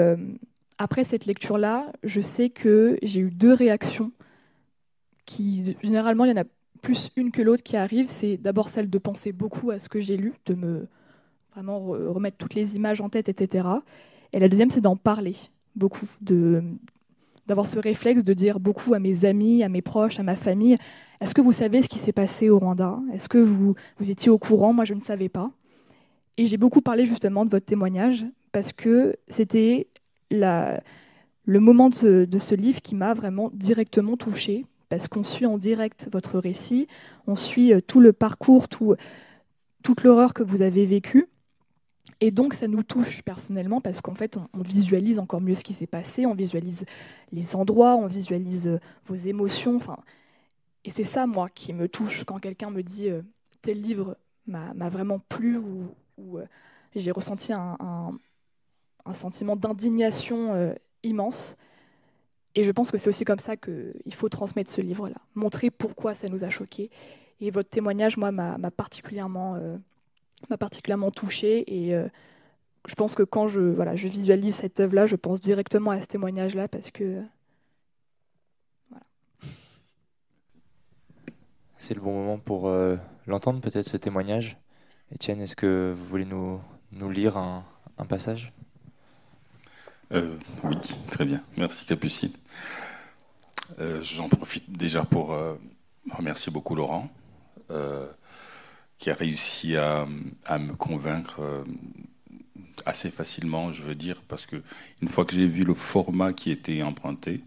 après cette lecture-là, je sais que j'ai eu 2 réactions qui, généralement, il y en a plus une que l'autre qui arrive. C'est d'abord celle de penser beaucoup à ce que j'ai lu, de me vraiment remettre toutes les images en tête, etc. Et la deuxième, c'est d'en parler beaucoup, d'avoir ce réflexe de dire beaucoup à mes amis, à mes proches, à ma famille, est-ce que vous savez ce qui s'est passé au Rwanda? Est-ce que vous étiez au courant? Moi, je ne savais pas. Et j'ai beaucoup parlé justement de votre témoignage, parce que c'était le moment de ce livre qui m'a vraiment directement touchée, parce qu'on suit en direct votre récit, on suit tout le parcours, toute l'horreur que vous avez vécue. Et donc, ça nous touche personnellement parce qu'en fait, on visualise encore mieux ce qui s'est passé, on visualise les endroits, on visualise vos émotions. Et c'est ça, moi, qui me touche quand quelqu'un me dit tel livre m'a vraiment plu ou j'ai ressenti un sentiment d'indignation immense. Et je pense que c'est aussi comme ça qu'il faut transmettre ce livre-là, montrer pourquoi ça nous a choqués. Et votre témoignage, moi, m'a particulièrement touchée. Et je pense que quand je visualise cette œuvre-là, je pense directement à ce témoignage-là parce que... Voilà. C'est le bon moment pour l'entendre, peut-être, ce témoignage. Étienne, est-ce que vous voulez nous lire un passage ? Oui, très bien. Merci Capucine. J'en profite déjà pour remercier beaucoup Laurent, qui a réussi à me convaincre assez facilement, je veux dire, parce que une fois que j'ai vu le format qui était emprunté,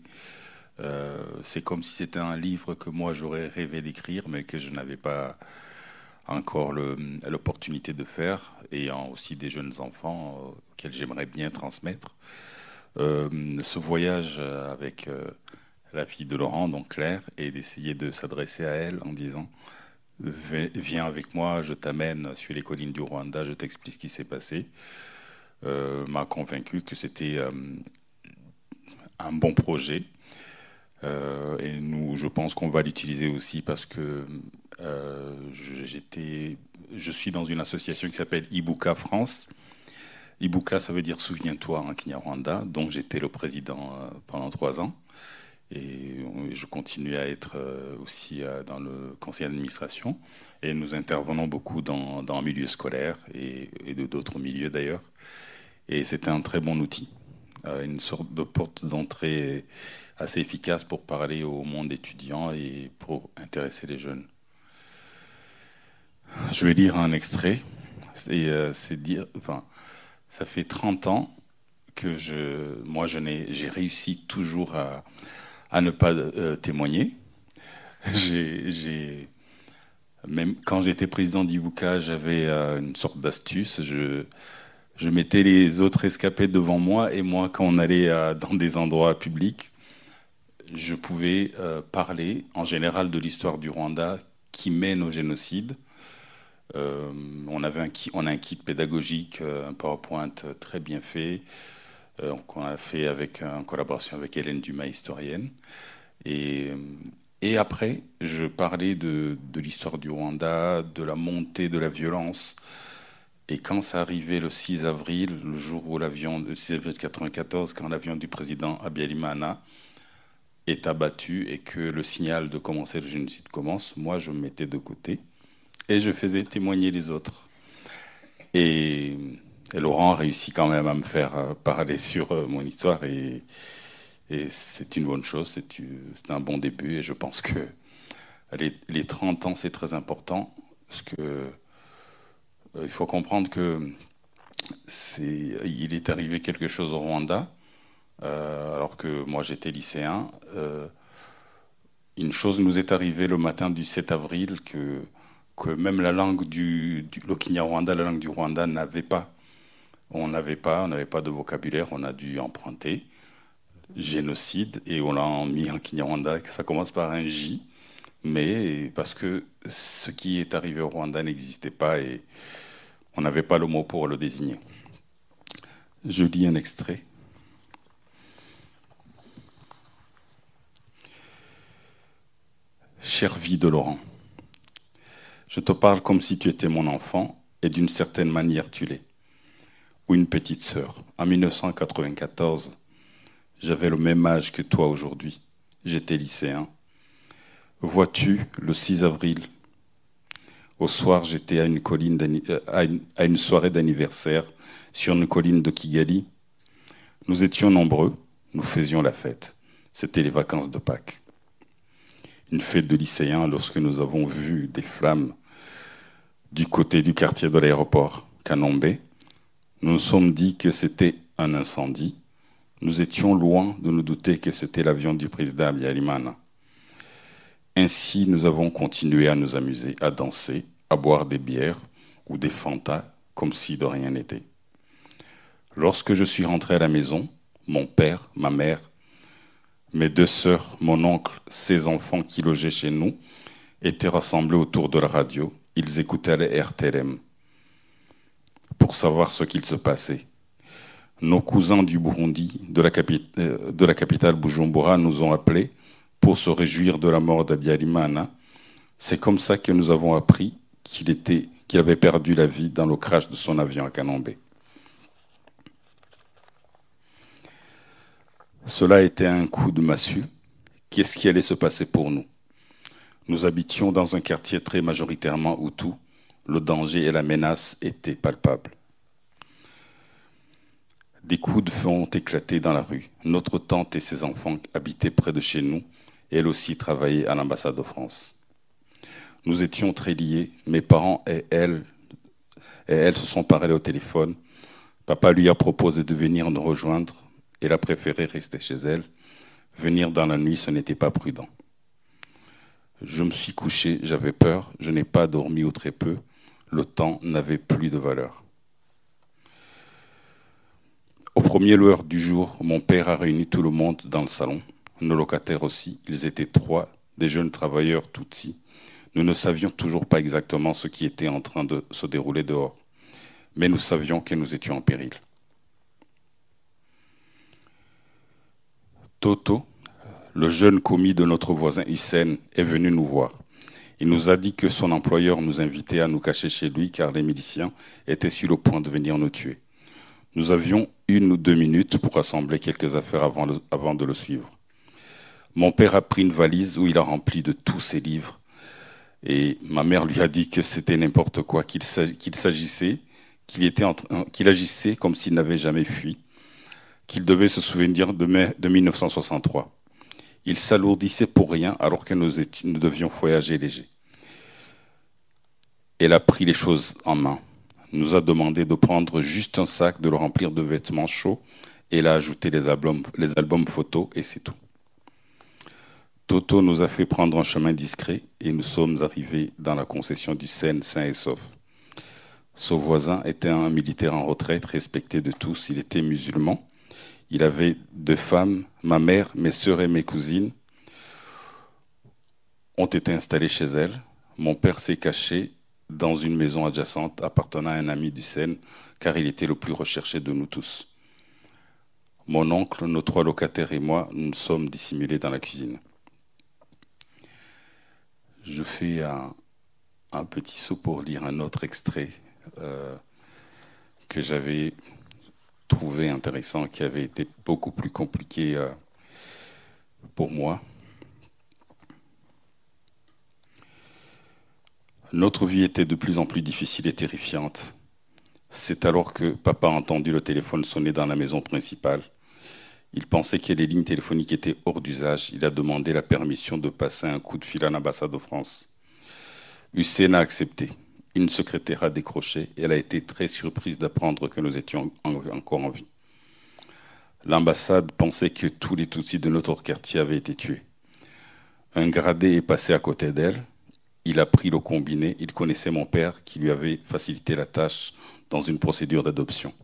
c'est comme si c'était un livre que moi j'aurais rêvé d'écrire, mais que je n'avais pas encore l'opportunité de faire, ayant aussi des jeunes enfants auxquels j'aimerais bien transmettre. Ce voyage avec la fille de Laurent, donc Claire, et d'essayer de s'adresser à elle en disant « Viens avec moi, je t'amène sur les collines du Rwanda, je t'explique ce qui s'est passé », m'a convaincu que c'était un bon projet. Et je pense qu'on va l'utiliser aussi parce que je suis dans une association qui s'appelle Ibuka France. Ibuka, ça veut dire souviens-toi en Kinyarwanda, dont j'étais le président pendant 3 ans. Et je continue à être aussi dans le conseil d'administration. Et nous intervenons beaucoup dans le milieu scolaire et de d'autres milieux d'ailleurs. Et c'est un très bon outil, une sorte de porte d'entrée assez efficace pour parler au monde étudiant et pour intéresser les jeunes. Je vais lire un extrait. Et ça fait 30 ans que j'ai réussi toujours à ne pas témoigner. Même quand j'étais président d'Ibuka, j'avais une sorte d'astuce. Je mettais les autres rescapés devant moi, et moi, quand on allait dans des endroits publics, je pouvais parler en général de l'histoire du Rwanda qui mène au génocide. On a un kit pédagogique, un PowerPoint très bien fait, qu'on a fait en collaboration avec Hélène Dumas, historienne. Et après, je parlais de l'histoire du Rwanda, de la montée de la violence. Et quand ça arrivait le 6 avril, le 6 avril 1994, quand l'avion du président Habyarimana est abattu et que le signal de commencer le génocide commence, moi je me mettais de côté et je faisais témoigner les autres. Et Laurent a réussi quand même à me faire parler sur mon histoire, et c'est une bonne chose, c'est un bon début, et je pense que les 30 ans c'est très important, parce que il faut comprendre qu'il est arrivé quelque chose au Rwanda, alors que moi j'étais lycéen. Une chose nous est arrivée le matin du 7 avril que même la langue le Kinyarwanda, la langue du Rwanda, n'avait pas. On n'avait pas de vocabulaire, on a dû emprunter génocide et on l'a mis en Kinyarwanda. Ça commence par un J, mais parce que ce qui est arrivé au Rwanda n'existait pas et on n'avait pas le mot pour le désigner. Je lis un extrait. Chère vie de Laurent, je te parle comme si tu étais mon enfant, et d'une certaine manière tu l'es, ou une petite sœur. En 1994, j'avais le même âge que toi aujourd'hui. J'étais lycéen. Vois-tu, le 6 avril, au soir, j'étais à une soirée d'anniversaire sur une colline de Kigali. Nous étions nombreux, nous faisions la fête. C'était les vacances de Pâques. Une fête de lycéens lorsque nous avons vu des flammes du côté du quartier de l'aéroport Kanombe. Nous nous sommes dit que c'était un incendie. Nous étions loin de nous douter que c'était l'avion du président Habyarimana. Ainsi, nous avons continué à nous amuser, à danser, à boire des bières ou des Fanta, comme si de rien n'était. Lorsque je suis rentré à la maison, mon père, ma mère, mes 2 sœurs, mon oncle, ses enfants qui logeaient chez nous, étaient rassemblés autour de la radio. Ils écoutaient les RTLM pour savoir ce qu'il se passait. Nos cousins du Burundi, de la capitale Bujumbura, nous ont appelés pour se réjouir de la mort d'Habyarimana. C'est comme ça que nous avons appris qu'il avait perdu la vie dans le crash de son avion à Kanombe. Cela était un coup de massue. Qu'est-ce qui allait se passer pour nous? Nous habitions dans un quartier très majoritairement Hutu. Le danger et la menace étaient palpables. Des coups de feu ont éclaté dans la rue. Notre tante et ses enfants habitaient près de chez nous. Elle aussi travaillait à l'ambassade de France. Nous étions très liés. Mes parents et elle se sont parlé au téléphone. Papa lui a proposé de venir nous rejoindre. Elle a préféré rester chez elle. Venir dans la nuit, ce n'était pas prudent. Je me suis couché, j'avais peur. Je n'ai pas dormi ou très peu. Le temps n'avait plus de valeur. Au premier lueur du jour, mon père a réuni tout le monde dans le salon. Nos locataires aussi. Ils étaient 3, des jeunes travailleurs Tutsis. Nous ne savions toujours pas exactement ce qui était en train de se dérouler dehors. Mais nous savions que nous étions en péril. Toto, le jeune commis de notre voisin Hussein, est venu nous voir. Il nous a dit que son employeur nous invitait à nous cacher chez lui car les miliciens étaient sur le point de venir nous tuer. Nous avions 1 ou 2 minutes pour rassembler quelques affaires avant de le suivre. Mon père a pris une valise où il a rempli de tous ses livres. Et ma mère lui a dit que c'était n'importe quoi, qu'il agissait comme s'il n'avait jamais fui, qu'il devait se souvenir de 1963. Il s'alourdissait pour rien alors que nous devions voyager léger. Elle a pris les choses en main, nous a demandé de prendre juste un sac, de le remplir de vêtements chauds, et elle a ajouté les albums photos, et c'est tout. Toto nous a fait prendre un chemin discret, et nous sommes arrivés dans la concession du Seine sain et sauf. Son voisin était un militaire en retraite, respecté de tous, il était musulman. Il avait 2 femmes, ma mère, mes sœurs et mes cousines ont été installées chez elle. Mon père s'est caché dans une maison adjacente appartenant à un ami du Seine, car il était le plus recherché de nous tous. Mon oncle, nos 3 locataires et moi, nous sommes dissimulés dans la cuisine. Je fais un petit saut pour lire un autre extrait que j'avais trouvé intéressant, qui avait été beaucoup plus compliqué pour moi. Notre vie était de plus en plus difficile et terrifiante. C'est alors que papa a entendu le téléphone sonner dans la maison principale. Il pensait que les lignes téléphoniques étaient hors d'usage. Il a demandé la permission de passer un coup de fil à l'ambassade de France. Hussein a accepté. Une secrétaire a décroché et elle a été très surprise d'apprendre que nous étions encore en vie. L'ambassade pensait que tous les Tutsis de notre quartier avaient été tués. Un gradé est passé à côté d'elle. Il a pris le combiné. Il connaissait mon père qui lui avait facilité la tâche dans une procédure d'adoption.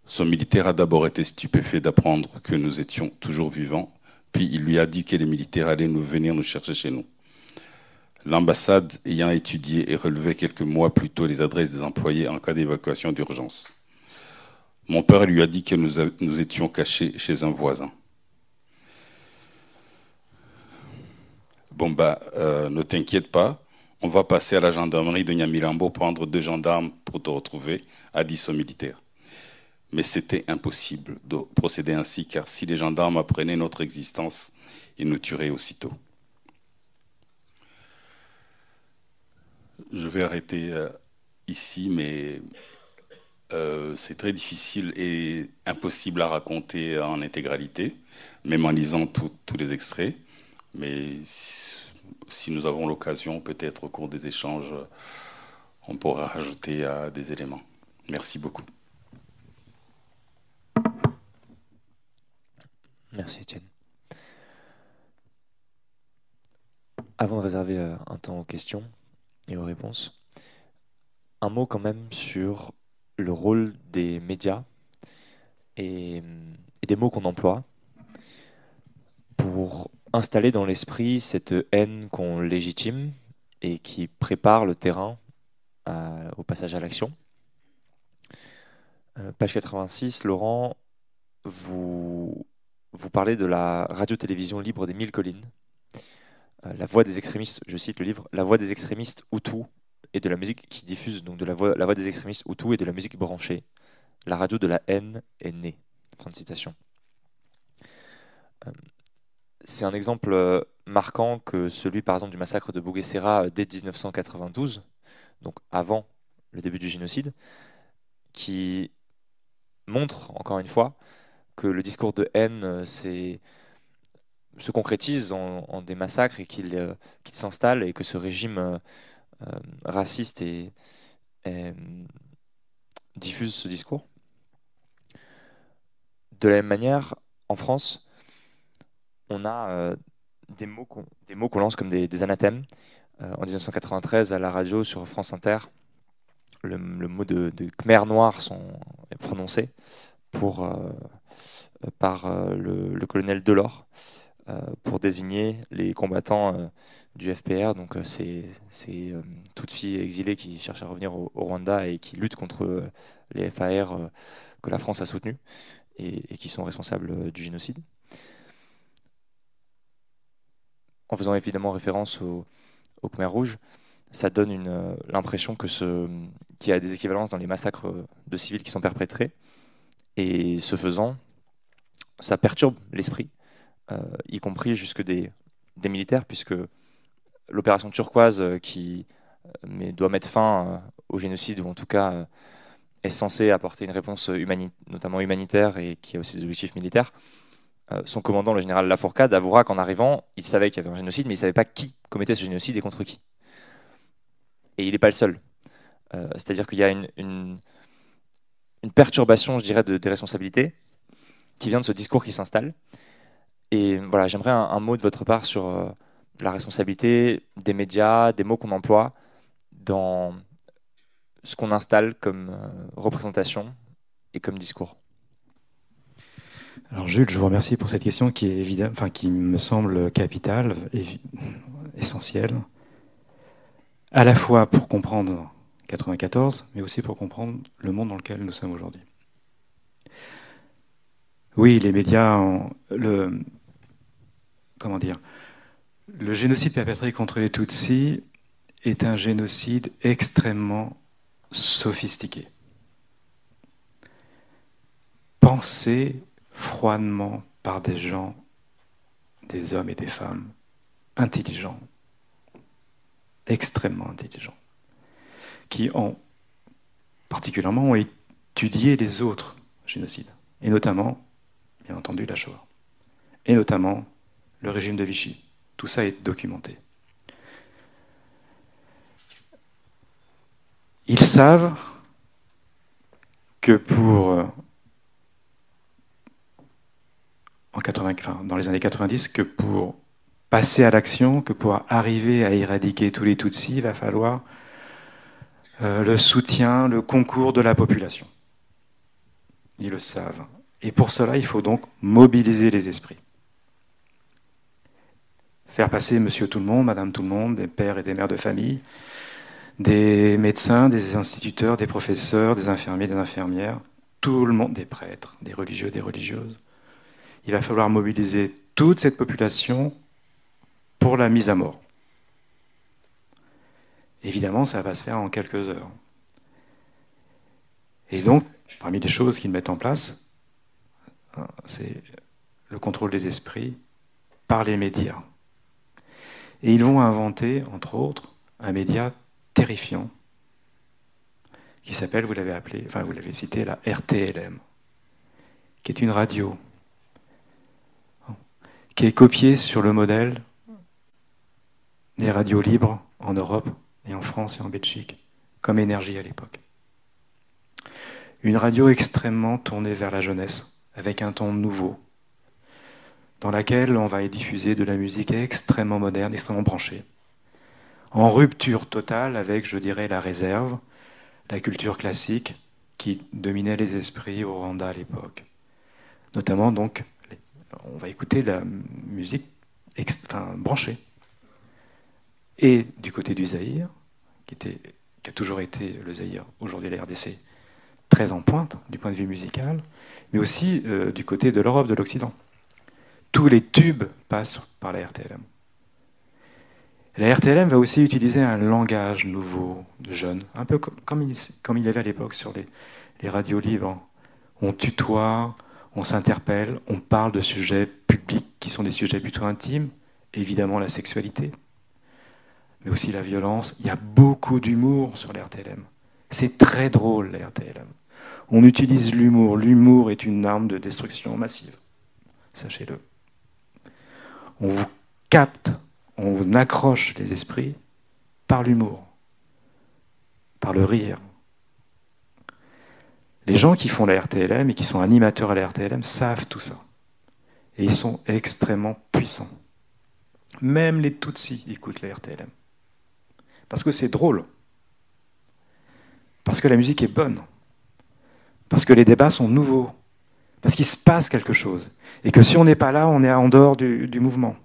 Son militaire a d'abord été stupéfait d'apprendre que nous étions toujours vivants, puis il lui a dit que les militaires allaient venir nous chercher chez nous. L'ambassade ayant étudié et relevé quelques mois plus tôt les adresses des employés en cas d'évacuation d'urgence. Mon père lui a dit que nous étions cachés chez un voisin. Bon, ne t'inquiète pas, on va passer à la gendarmerie de Nyamirambo prendre 2 gendarmes pour te retrouver, a dit ce militaire. Mais c'était impossible de procéder ainsi, car si les gendarmes apprenaient notre existence, ils nous tueraient aussitôt. Je vais arrêter ici, mais c'est très difficile et impossible à raconter en intégralité, même en lisant tous les extraits. Mais si nous avons l'occasion, peut-être au cours des échanges, on pourra rajouter des éléments. Merci beaucoup. Merci Étienne. Avant de réserver un temps aux questions et aux réponses, un mot quand même sur le rôle des médias et des mots qu'on emploie pour installer dans l'esprit cette haine qu'on légitime et qui prépare le terrain au passage à l'action. Page 86, Laurent, vous parlez de la radio-télévision libre des 1000 collines. La voix des extrémistes, je cite le livre, la voix des extrémistes Hutus et de la musique qui diffuse, donc de la voix des extrémistes Hutus et de la musique branchée. La radio de la haine est née. Fin de citation. C'est un exemple marquant que celui, par exemple, du massacre de Bouguesera dès 1992, donc avant le début du génocide, qui montre, encore une fois, que le discours de haine se concrétise en des massacres et qu'il s'installe et que ce régime raciste diffuse ce discours. De la même manière, en France, on a des mots qu'on lance comme des anathèmes. En 1993, à la radio sur France Inter, le mot de Khmer noir est prononcé par le colonel Delors pour désigner les combattants du FPR, donc ces Tutsis exilés qui cherchent à revenir au Rwanda et qui luttent contre les FAR que la France a soutenus et qui sont responsables du génocide. En faisant évidemment référence au Khmer rouge, ça donne l'impression qu'il y a des équivalences dans les massacres de civils qui sont perpétrés. Et ce faisant, ça perturbe l'esprit y compris jusque des militaires, puisque l'opération turquoise qui doit mettre fin au génocide, ou en tout cas est censée apporter une réponse notamment humanitaire et qui a aussi des objectifs militaires, son commandant, le général Lafourcade, avouera qu'en arrivant, il savait qu'il y avait un génocide, mais il ne savait pas qui commettait ce génocide et contre qui. Et il n'est pas le seul. C'est-à-dire qu'il y a une perturbation, je dirais, des responsabilités qui vient de ce discours qui s'installe. Et voilà, j'aimerais un mot de votre part sur la responsabilité des médias, des mots qu'on emploie dans ce qu'on installe comme représentation et comme discours. Alors Jules, je vous remercie pour cette question qui est évidente, enfin qui me semble capitale, essentielle, à la fois pour comprendre 94, mais aussi pour comprendre le monde dans lequel nous sommes aujourd'hui. Oui, les médias, comment dire, le génocide perpétré contre les Tutsis est un génocide extrêmement sophistiqué, pensé froidement par des gens, des hommes et des femmes intelligents, extrêmement intelligents, qui particulièrement ont étudié les autres génocides, et notamment, bien entendu, la Shoah, et notamment le régime de Vichy. Tout ça est documenté. Ils savent que dans les années 90, que pour passer à l'action, que pour arriver à éradiquer tous les Tutsis, il va falloir le soutien, le concours de la population. Ils le savent. Et pour cela, il faut donc mobiliser les esprits. Faire passer monsieur tout le monde, madame tout le monde, des pères et des mères de famille, des médecins, des instituteurs, des professeurs, des infirmiers, des infirmières, tout le monde, des prêtres, des religieux, des religieuses. Il va falloir mobiliser toute cette population pour la mise à mort. Évidemment, ça va se faire en quelques heures. Et donc, parmi les choses qu'ils mettent en place, c'est le contrôle des esprits par les médias. Et ils vont inventer, entre autres, un média terrifiant qui s'appelle, vous l'avez cité, la RTLM, qui est une radio qui est copiée sur le modèle des radios libres en Europe et en France et en Belgique, comme Énergie à l'époque. Une radio extrêmement tournée vers la jeunesse, avec un ton nouveau, dans laquelle on va y diffuser de la musique extrêmement moderne, extrêmement branchée, en rupture totale avec, je dirais, la réserve, la culture classique qui dominait les esprits au Rwanda à l'époque. Notamment, donc, on va écouter de la musique branchée. Et du côté du Zaïre, qui a toujours été le Zaïre, aujourd'hui la RDC, très en pointe du point de vue musical, mais aussi du côté de l'Europe, de l'Occident. Tous les tubes passent par la RTLM. La RTLM va aussi utiliser un langage nouveau de jeunes, un peu comme il y avait à l'époque sur les radios libres. On tutoie, on s'interpelle, on parle de sujets publics qui sont des sujets plutôt intimes, évidemment la sexualité, mais aussi la violence. Il y a beaucoup d'humour sur la RTLM. C'est très drôle, la RTLM. On utilise l'humour. L'humour est une arme de destruction massive. Sachez-le. On vous capte, on vous accroche les esprits par l'humour, par le rire. Les gens qui font la RTLM et qui sont animateurs à la RTLM savent tout ça. Et ils sont extrêmement puissants. Même les Tutsis écoutent la RTLM. Parce que c'est drôle. Parce que la musique est bonne. Parce que les débats sont nouveaux. Parce qu'il se passe quelque chose. Et que si on n'est pas là, on est en dehors du mouvement.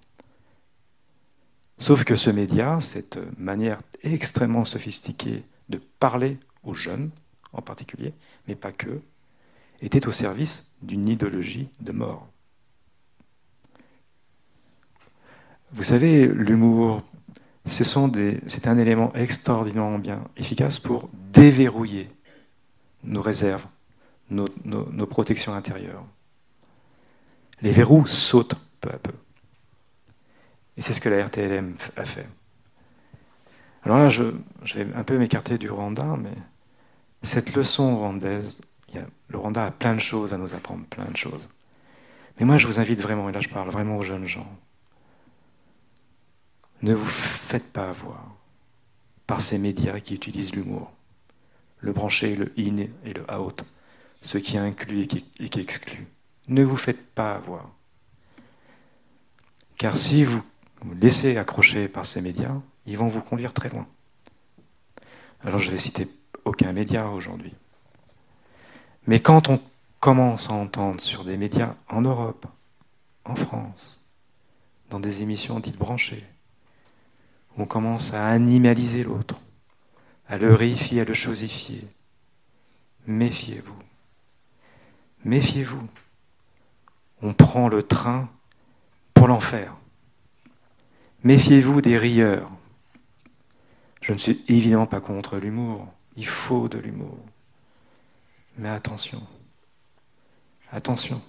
Sauf que ce média, cette manière extrêmement sophistiquée de parler aux jeunes, en particulier, mais pas que, était au service d'une idéologie de mort. Vous savez, l'humour, c'est un élément extraordinairement bien efficace pour déverrouiller nos réserves, nos protections intérieures. Les verrous sautent peu à peu. Et c'est ce que la RTLM a fait. Alors là, je vais un peu m'écarter du Rwanda, mais cette leçon rwandaise, le Rwanda a plein de choses à nous apprendre, plein de choses. Mais moi, je vous invite vraiment, et là je parle vraiment aux jeunes gens, ne vous faites pas avoir par ces médias qui utilisent l'humour, le branché, le in et le out, ce qui inclut et qui exclut. Ne vous faites pas avoir. Car si vous vous laissez accrocher par ces médias, ils vont vous conduire très loin. Alors je vais citer aucun média aujourd'hui. Mais quand on commence à entendre sur des médias en Europe, en France, dans des émissions dites branchées, où on commence à animaliser l'autre, à le réifier, à le chosifier, méfiez-vous. Méfiez-vous. On prend le train pour l'enfer. Méfiez-vous des rieurs. Je ne suis évidemment pas contre l'humour. Il faut de l'humour. Mais attention. Attention.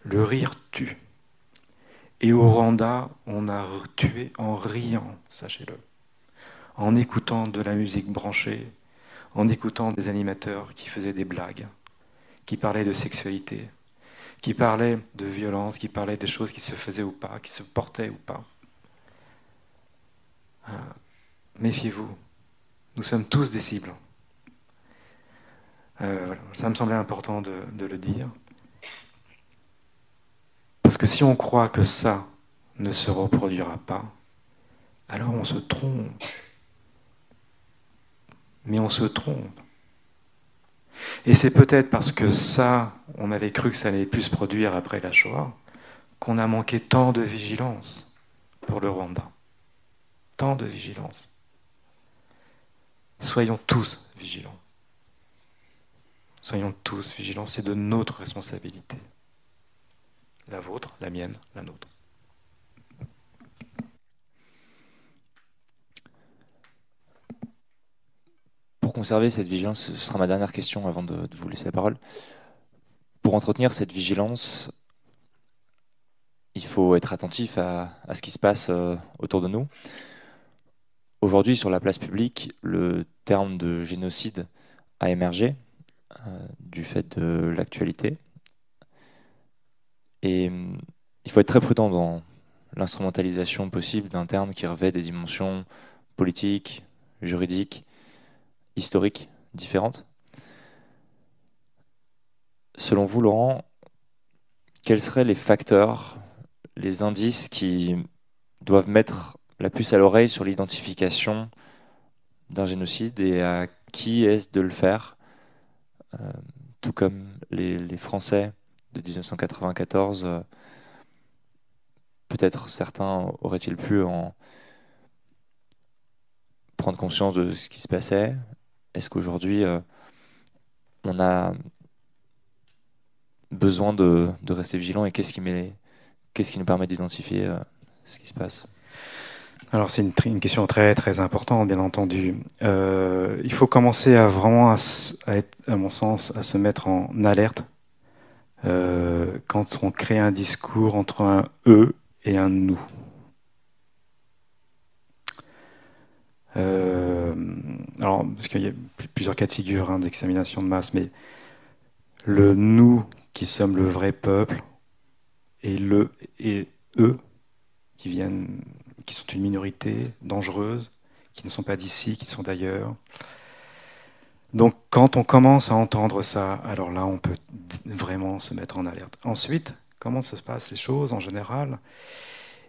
Le rire tue. Et au Rwanda, on a tué en riant, sachez-le. En écoutant de la musique branchée, en écoutant des animateurs qui faisaient des blagues, qui parlaient de sexualité, qui parlaient de violence, qui parlaient des choses qui se faisaient ou pas, qui se portaient ou pas. Méfiez-vous. Nous sommes tous des cibles. Voilà. Ça me semblait important de le dire. Parce que si on croit que ça ne se reproduira pas, alors on se trompe. Mais on se trompe. Et c'est peut-être parce que ça, on avait cru que ça allait plus se produire après la Shoah, qu'on a manqué tant de vigilance pour le Rwanda. Tant de vigilance. Soyons tous vigilants. Soyons tous vigilants, c'est de notre responsabilité. La vôtre, la mienne, la nôtre. Pour conserver cette vigilance, ce sera ma dernière question avant de vous laisser la parole. Pour entretenir cette vigilance, il faut être attentif à ce qui se passe autour de nous. Aujourd'hui, sur la place publique, le terme de génocide a émergé du fait de l'actualité. Et il faut être très prudent dans l'instrumentalisation possible d'un terme qui revêt des dimensions politiques, juridiques, historiques différentes. Selon vous, Laurent, quels seraient les facteurs, les indices qui doivent mettre la puce à l'oreille sur l'identification d'un génocide et à qui est-ce de le faire, tout comme les Français de 1994, peut-être certains auraient-ils pu en prendre conscience de ce qui se passait. Est-ce qu'aujourd'hui, on a besoin de rester vigilant et qu'est-ce qui nous permet d'identifier ce qui se passe? Alors c'est une question très très importante, bien entendu. Il faut commencer à vraiment, à être, à mon sens, à se mettre en alerte quand on crée un discours entre un eux et un nous. Alors, parce qu'il y a plusieurs cas de figure d'examination de masse, mais le nous qui sommes le vrai peuple et eux qui sont une minorité dangereuse, qui ne sont pas d'ici, qui sont d'ailleurs. Donc quand on commence à entendre ça, alors là on peut vraiment se mettre en alerte. Ensuite, comment se passent les choses en général?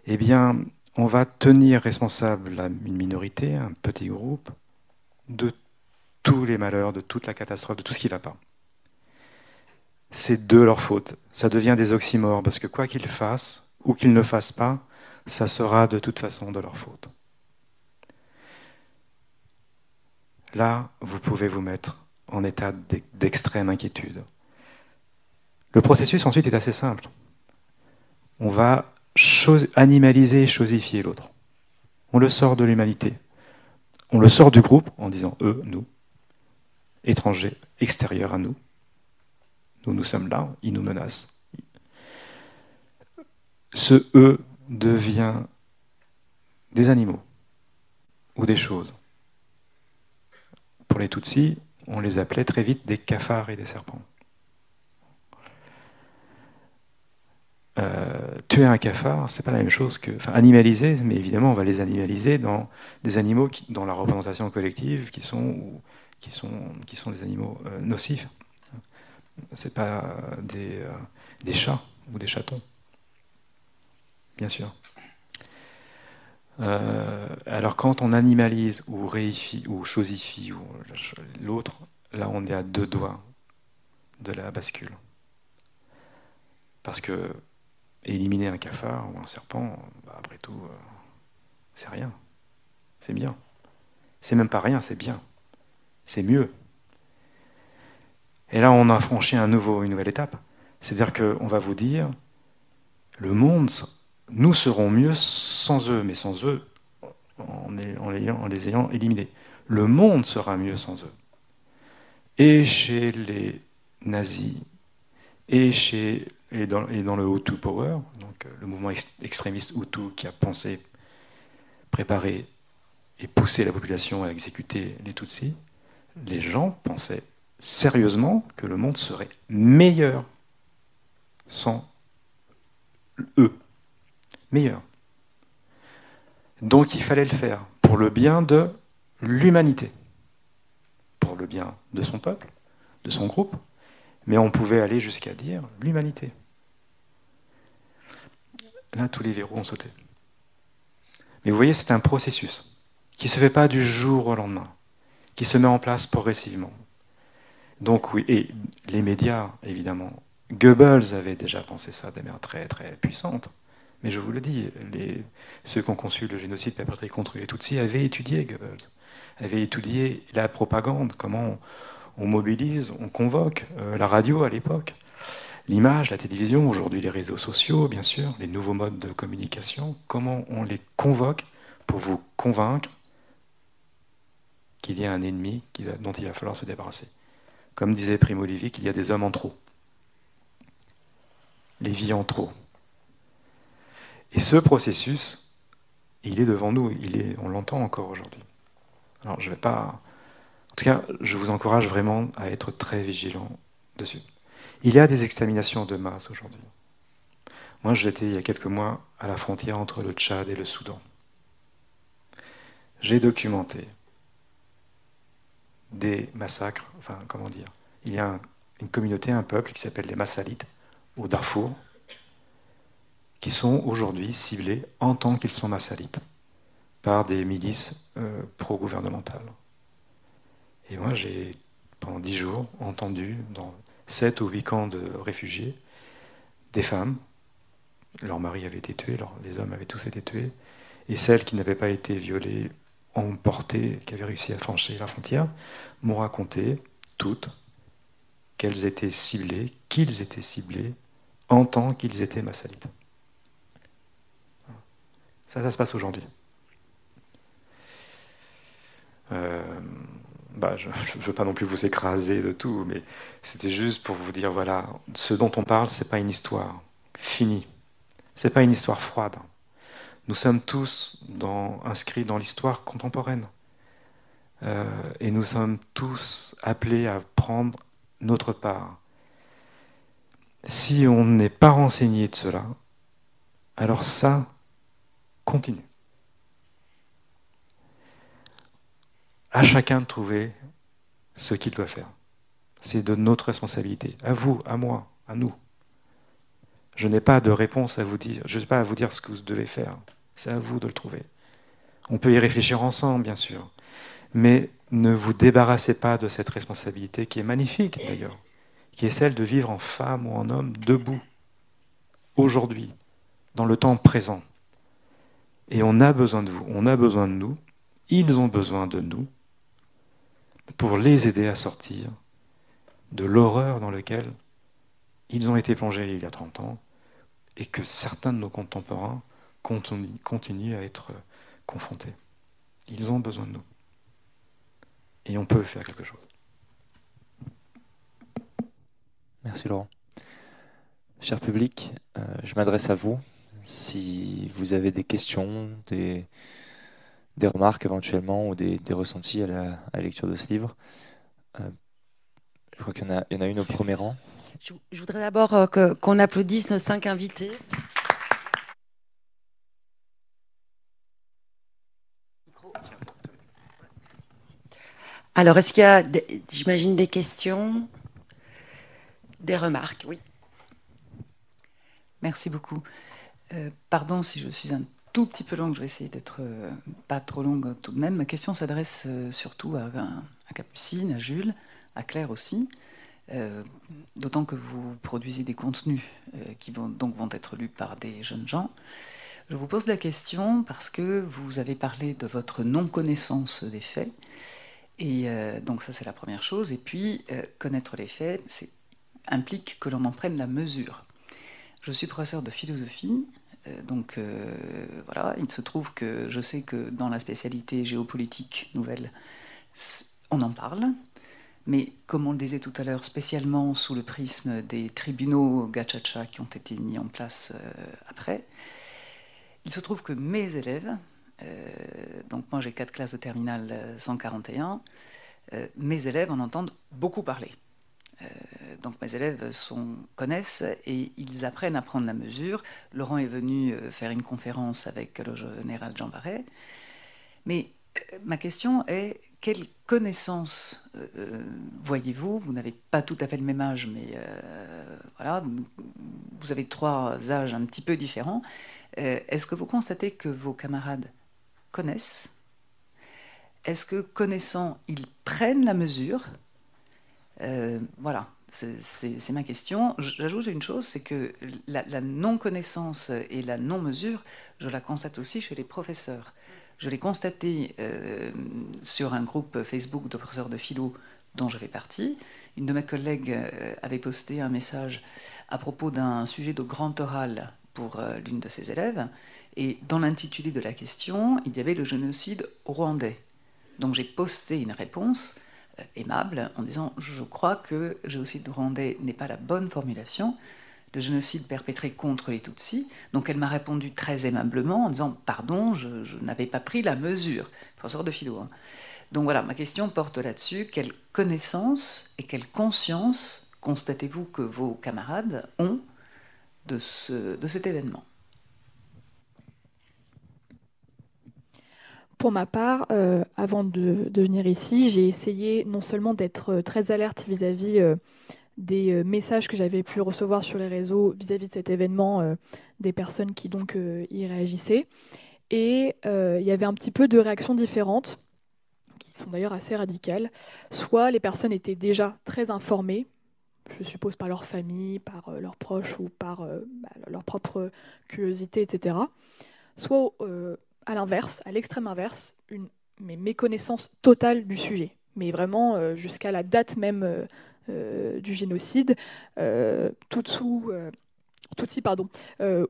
Eh bien, on va tenir responsable une minorité, un petit groupe, de tous les malheurs, de toute la catastrophe, de tout ce qui ne va pas. C'est de leur faute. Ça devient des oxymores, parce que quoi qu'ils fassent, ou qu'ils ne fassent pas, ça sera de toute façon de leur faute. Là, vous pouvez vous mettre en état d'extrême inquiétude. Le processus ensuite est assez simple. On va animaliser et chosifier l'autre. On le sort de l'humanité. On le sort du groupe en disant eux, nous, étrangers, extérieurs à nous. Nous sommes là, ils nous menacent. ce « eux » devient des animaux ou des choses. Pour les Tutsis, on les appelait très vite des cafards et des serpents. Tuer un cafard, c'est pas la même chose que... Enfin, animaliser, mais évidemment, on va les animaliser dans des animaux dans la représentation collective qui sont des animaux nocifs. C'est pas des chats ou des chatons, bien sûr. Alors quand on animalise ou réifie ou chosifie ou l'autre, là on est à 2 doigts de la bascule. Parce que éliminer un cafard ou un serpent, après tout, c'est rien. C'est bien. C'est même pas rien, c'est bien. C'est mieux. Et là, on a franchi une nouvelle étape. C'est-à-dire qu'on va vous dire, le monde, nous serons mieux sans eux, mais sans eux, en les ayant éliminés. Le monde sera mieux sans eux. Et chez les nazis, et dans le Hutu Power, donc le mouvement extrémiste Hutu qui a pensé, préparé et poussé la population à exécuter les Tutsis, les gens pensaient sérieusement que le monde serait meilleur sans eux. Meilleur. Donc il fallait le faire pour le bien de l'humanité, pour le bien de son peuple, de son groupe, mais on pouvait aller jusqu'à dire l'humanité. Là, tous les verrous ont sauté. Mais vous voyez, c'est un processus qui ne se fait pas du jour au lendemain, qui se met en place progressivement. Donc oui, et les médias, évidemment. Goebbels avait déjà pensé ça de manière très très puissante. Mais je vous le dis, ceux qui ont conçu le génocide perpétré contre les Tutsis avaient étudié Goebbels, avaient étudié la propagande, comment on mobilise, on convoque, la radio à l'époque, l'image, la télévision, aujourd'hui les réseaux sociaux, bien sûr, les nouveaux modes de communication, comment on les convoque pour vous convaincre qu'il y a un ennemi dont il va falloir se débarrasser. Comme disait Primo Levi, qu'il y a des hommes en trop, les vies en trop. Et ce processus, il est devant nous, on l'entend encore aujourd'hui. Alors je ne vais pas... En tout cas, je vous encourage vraiment à être très vigilant dessus. Il y a des exterminations de masse aujourd'hui. Moi, j'étais il y a quelques mois à la frontière entre le Tchad et le Soudan. J'ai documenté des massacres, enfin, comment dire, il y a une communauté, un peuple qui s'appelle les Massalites, au Darfour, qui sont aujourd'hui ciblés en tant qu'ils sont massalites par des milices pro-gouvernementales. Et moi, j'ai, pendant 10 jours, entendu, dans 7 ou 8 camps de réfugiés, des femmes, leurs maris avaient été tués, les hommes avaient tous été tués, et celles qui n'avaient pas été violées, emportées, qui avaient réussi à franchir la frontière, m'ont raconté, toutes, qu'elles étaient ciblées, qu'ils étaient ciblés, en tant qu'ils étaient massalites. Ça se passe aujourd'hui. Je ne veux pas non plus vous écraser de tout, mais c'était juste pour vous dire, voilà, ce dont on parle, ce n'est pas une histoire finie. Ce n'est pas une histoire froide. Nous sommes tous inscrits dans l'histoire contemporaine. Et nous sommes tous appelés à prendre notre part. Si on n'est pas renseigné de cela, alors ça continue. À chacun de trouver ce qu'il doit faire. C'est de notre responsabilité. À vous, à moi, à nous. Je n'ai pas de réponse à vous dire. Je n'ai pas à vous dire ce que vous devez faire. C'est à vous de le trouver. On peut y réfléchir ensemble, bien sûr. Mais ne vous débarrassez pas de cette responsabilité qui est magnifique, d'ailleurs, qui est celle de vivre en femme ou en homme debout, aujourd'hui, dans le temps présent. Et on a besoin de vous, on a besoin de nous, ils ont besoin de nous, pour les aider à sortir de l'horreur dans laquelle ils ont été plongés il y a 30 ans et que certains de nos contemporains continuent à être confrontés. Ils ont besoin de nous. Et on peut faire quelque chose. Merci Laurent. Cher public, je m'adresse à vous. si vous avez des questions, des remarques éventuellement ou des ressentis à la lecture de ce livre. Je crois qu'il y en a une au premier rang. Je voudrais d'abord qu'on applaudisse nos 5 invités. Alors, est-ce qu'il y a, j'imagine, des questions, des remarques? Oui. Merci beaucoup. Pardon si je suis un tout petit peu longue, je vais essayer d'être pas trop longue tout de même. Ma question s'adresse surtout à Capucine, à Jules, à Claire aussi, d'autant que vous produisez des contenus qui vont être lus par des jeunes gens. Je vous pose la question parce que vous avez parlé de votre non-connaissance des faits. Et donc ça, c'est la première chose. Et puis, connaître les faits, implique que l'on en prenne la mesure. Je suis professeur de philosophie, donc voilà, il se trouve que je sais que dans la spécialité géopolitique nouvelle, on en parle, mais comme on le disait tout à l'heure, spécialement sous le prisme des tribunaux gachacha qui ont été mis en place après, il se trouve que mes élèves, donc moi j'ai 4 classes de terminale 141, mes élèves en entendent beaucoup parler. Donc mes élèves connaissent et ils apprennent à prendre la mesure. Laurent est venu faire une conférence avec le général Jean Barret. Mais ma question est, quelle connaissance voyez-vous? Vous n'avez pas tout à fait le même âge, mais voilà, vous avez 3 âges un petit peu différents. Est-ce que vous constatez que vos camarades connaissent? Est-ce que connaissant, ils prennent la mesure? Voilà, c'est ma question. J'ajoute une chose, c'est que la non-connaissance et la non-mesure, je la constate aussi chez les professeurs. Je l'ai constaté sur un groupe Facebook de professeurs de philo dont je fais partie. Une de mes collègues avait posté un message à propos d'un sujet de grand oral pour l'une de ses élèves. Et dans l'intitulé de la question, il y avait le génocide rwandais. Donc j'ai posté une réponse aimable en disant « Je crois que le génocide rwandais n'est pas la bonne formulation, le génocide perpétré contre les Tutsis ». Donc elle m'a répondu très aimablement en disant « Pardon, je n'avais pas pris la mesure », professeur de philo. Hein. Donc voilà, ma question porte là-dessus. Quelle connaissance et quelle conscience constatez-vous que vos camarades ont de cet événement ? Pour ma part, avant de venir ici, j'ai essayé non seulement d'être très alerte vis-à-vis des messages que j'avais pu recevoir sur les réseaux vis-à-vis de cet événement, des personnes qui donc y réagissaient. Et il y avait un petit peu de réactions différentes, qui sont d'ailleurs assez radicales. Soit les personnes étaient déjà très informées, je suppose par leur famille, par leurs proches ou par leur propre curiosité, etc. Soit à l'inverse, à l'extrême inverse, une méconnaissance totale du sujet. Mais vraiment jusqu'à la date même du génocide. Tutsi,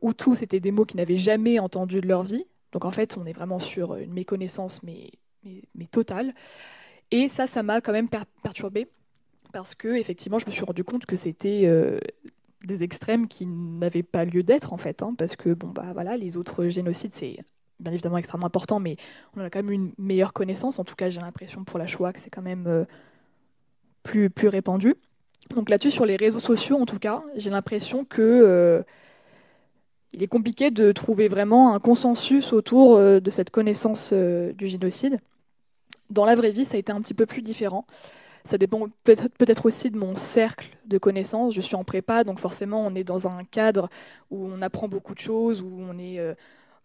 Hutu, c'était des mots qu'ils n'avaient jamais entendus de leur vie. Donc en fait, on est vraiment sur une méconnaissance, mais totale. Et ça m'a quand même perturbée, parce que effectivement, je me suis rendu compte que c'était des extrêmes qui n'avaient pas lieu d'être, en fait. Hein, parce que voilà, les autres génocides, c'est bien évidemment extrêmement important, mais on a quand même une meilleure connaissance. En tout cas, j'ai l'impression pour la Shoah que c'est quand même plus répandu. Donc là-dessus, sur les réseaux sociaux, en tout cas, j'ai l'impression que il est compliqué de trouver vraiment un consensus autour de cette connaissance du génocide. Dans la vraie vie, ça a été un petit peu plus différent. Ça dépend peut-être aussi de mon cercle de connaissances. Je suis en prépa, donc forcément, on est dans un cadre où on apprend beaucoup de choses, où on est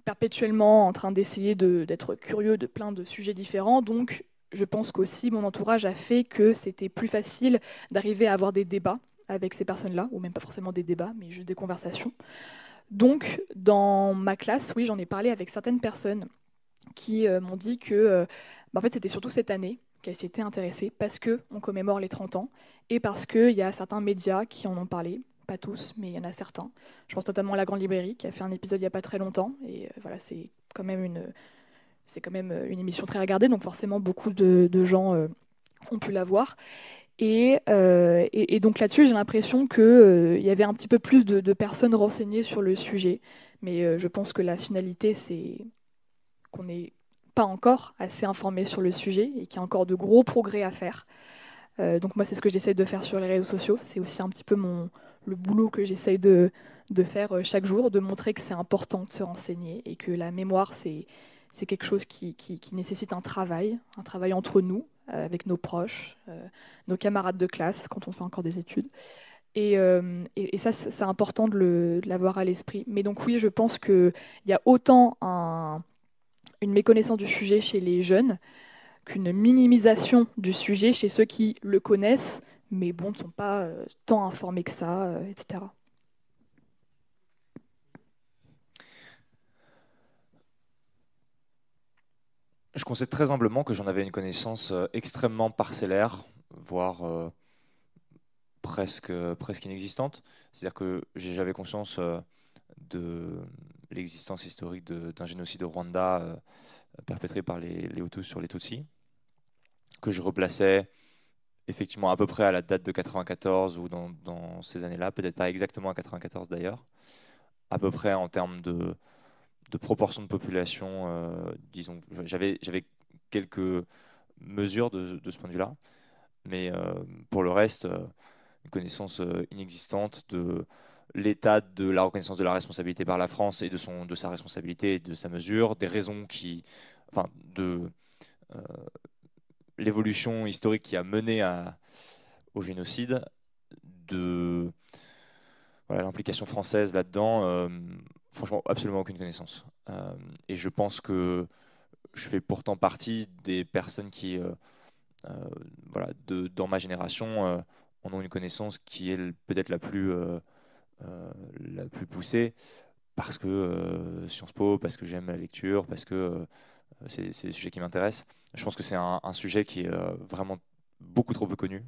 perpétuellement en train d'essayer d'être curieux de plein de sujets différents. Donc, je pense qu'aussi mon entourage a fait que c'était plus facile d'arriver à avoir des débats avec ces personnes-là, ou même pas forcément des débats, mais juste des conversations. Donc, dans ma classe, oui, j'en ai parlé avec certaines personnes qui m'ont dit que en fait, c'était surtout cette année qu'elles s'y étaient intéressées, parce qu'on commémore les 30 ans, et parce qu'il y a certains médias qui en ont parlé. Pas tous, mais il y en a certains. Je pense notamment à La Grande Librairie, qui a fait un épisode il n'y a pas très longtemps. Et voilà, c'est quand même une émission très regardée, donc forcément beaucoup de gens ont pu la voir. Et donc là-dessus, j'ai l'impression qu'il y avait un petit peu plus de personnes renseignées sur le sujet. Mais je pense que la finalité, c'est qu'on n'est pas encore assez informé sur le sujet et qu'il y a encore de gros progrès à faire. Donc moi, c'est ce que j'essaie de faire sur les réseaux sociaux. C'est aussi un petit peu le boulot que j'essaye de faire chaque jour, de montrer que c'est important de se renseigner et que la mémoire, c'est quelque chose qui nécessite un travail entre nous, avec nos proches, nos camarades de classe, quand on fait encore des études. Et ça, c'est important de l'avoir à l'esprit. Mais donc oui, je pense qu'il y a autant une méconnaissance du sujet chez les jeunes qu'une minimisation du sujet chez ceux qui le connaissent, mais bon, ne sont pas tant informés que ça, etc. Je concède très humblement que j'en avais une connaissance extrêmement parcellaire, voire presque inexistante. C'est-à-dire que j'avais conscience de l'existence historique d'un génocide au Rwanda perpétré par les Hutus sur les Tutsis, que je replaçais effectivement à peu près à la date de 94 ou dans ces années-là, peut-être pas exactement à 94 d'ailleurs, à peu près en termes de proportion de population, disons, j'avais quelques mesures de ce point de vue-là, mais pour le reste, une connaissance inexistante de l'état de la reconnaissance de la responsabilité par la France et de sa responsabilité et de sa mesure, des raisons de l'évolution historique qui a mené au génocide, de l'implication française là-dedans, franchement, absolument aucune connaissance. Et je pense que je fais pourtant partie des personnes qui, dans ma génération, en ont une connaissance qui est peut-être la plus poussée, parce que Sciences Po, parce que j'aime la lecture, parce que c'est des sujets qui m'intéressent. Je pense que c'est un sujet qui est vraiment beaucoup trop peu connu,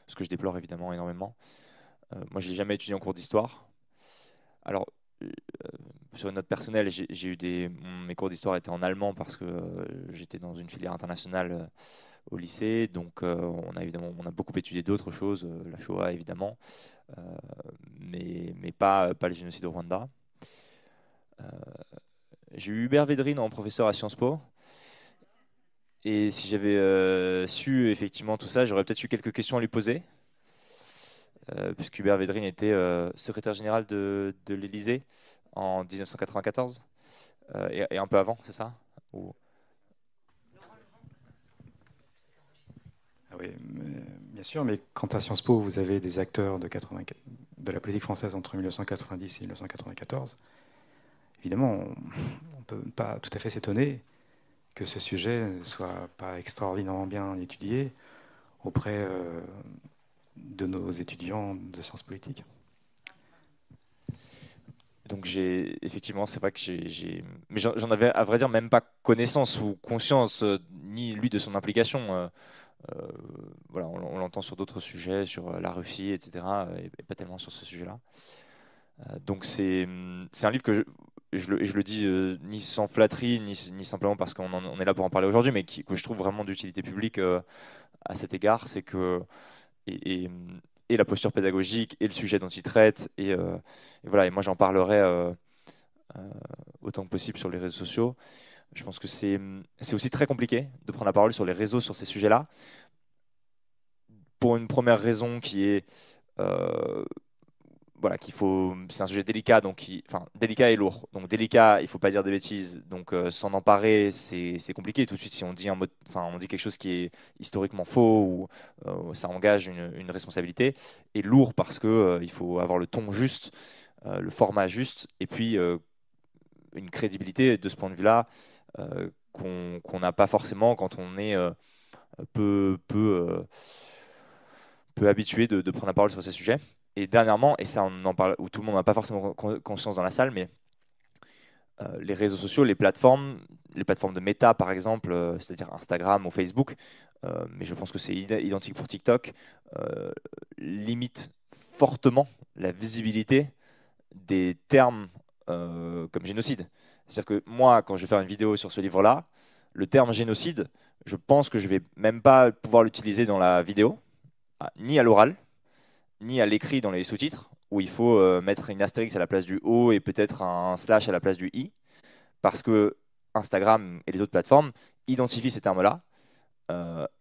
ce que je déplore évidemment énormément. Moi, je n'ai jamais étudié en cours d'histoire. Alors, sur une note personnelle, j'ai eu mes cours d'histoire étaient en allemand parce que j'étais dans une filière internationale au lycée. Donc, on a beaucoup étudié d'autres choses, la Shoah évidemment, mais pas le génocide au Rwanda. J'ai eu Hubert Védrine en professeur à Sciences Po. Et si j'avais su effectivement tout ça, j'aurais peut-être eu quelques questions à lui poser. Puisque Hubert Védrine était secrétaire général de l'Élysée en 1994, et un peu avant, c'est ça? Ah oui, bien sûr, mais quant à Sciences Po, vous avez des acteurs de la politique française entre 1990 et 1994. Évidemment, on ne peut pas tout à fait s'étonner que ce sujet ne soit pas extraordinairement bien étudié auprès de nos étudiants de sciences politiques. Donc effectivement, c'est vrai que mais j'en avais à vrai dire même pas connaissance ou conscience, ni lui de son implication. On l'entend sur d'autres sujets, sur la Russie, etc., et pas tellement sur ce sujet-là. Donc c'est un livre que je le dis ni sans flatterie, ni simplement parce qu'on est là pour en parler aujourd'hui, mais que je trouve vraiment d'utilité publique à cet égard. C'est que et la posture pédagogique et le sujet dont il traite, et moi j'en parlerai autant que possible sur les réseaux sociaux. Je pense que c'est aussi très compliqué de prendre la parole sur les réseaux sur ces sujets-là, pour une première raison qui est c'est un sujet délicat, délicat et lourd. Donc délicat, il faut pas dire des bêtises, donc s'en emparer, c'est compliqué. Tout de suite, si on dit on dit quelque chose qui est historiquement faux, ou ça engage une responsabilité. Et lourd parce que il faut avoir le ton juste, le format juste, et puis une crédibilité de ce point de vue-là qu'on n'a pas forcément quand on est peu habitué de prendre la parole sur ces sujets. Et dernièrement, et ça on en parle, où tout le monde n'a pas forcément conscience dans la salle, mais les réseaux sociaux, les plateformes de méta par exemple, c'est-à-dire Instagram ou Facebook, mais je pense que c'est identique pour TikTok, limitent fortement la visibilité des termes comme génocide. C'est-à-dire que moi, quand je vais faire une vidéo sur ce livre-là, le terme génocide, je pense que je vais même pas pouvoir l'utiliser dans la vidéo, ni à l'oral, ni à l'écrit dans les sous-titres, où il faut mettre une astérix à la place du O et peut-être un slash à la place du I, parce que Instagram et les autres plateformes identifient ces termes-là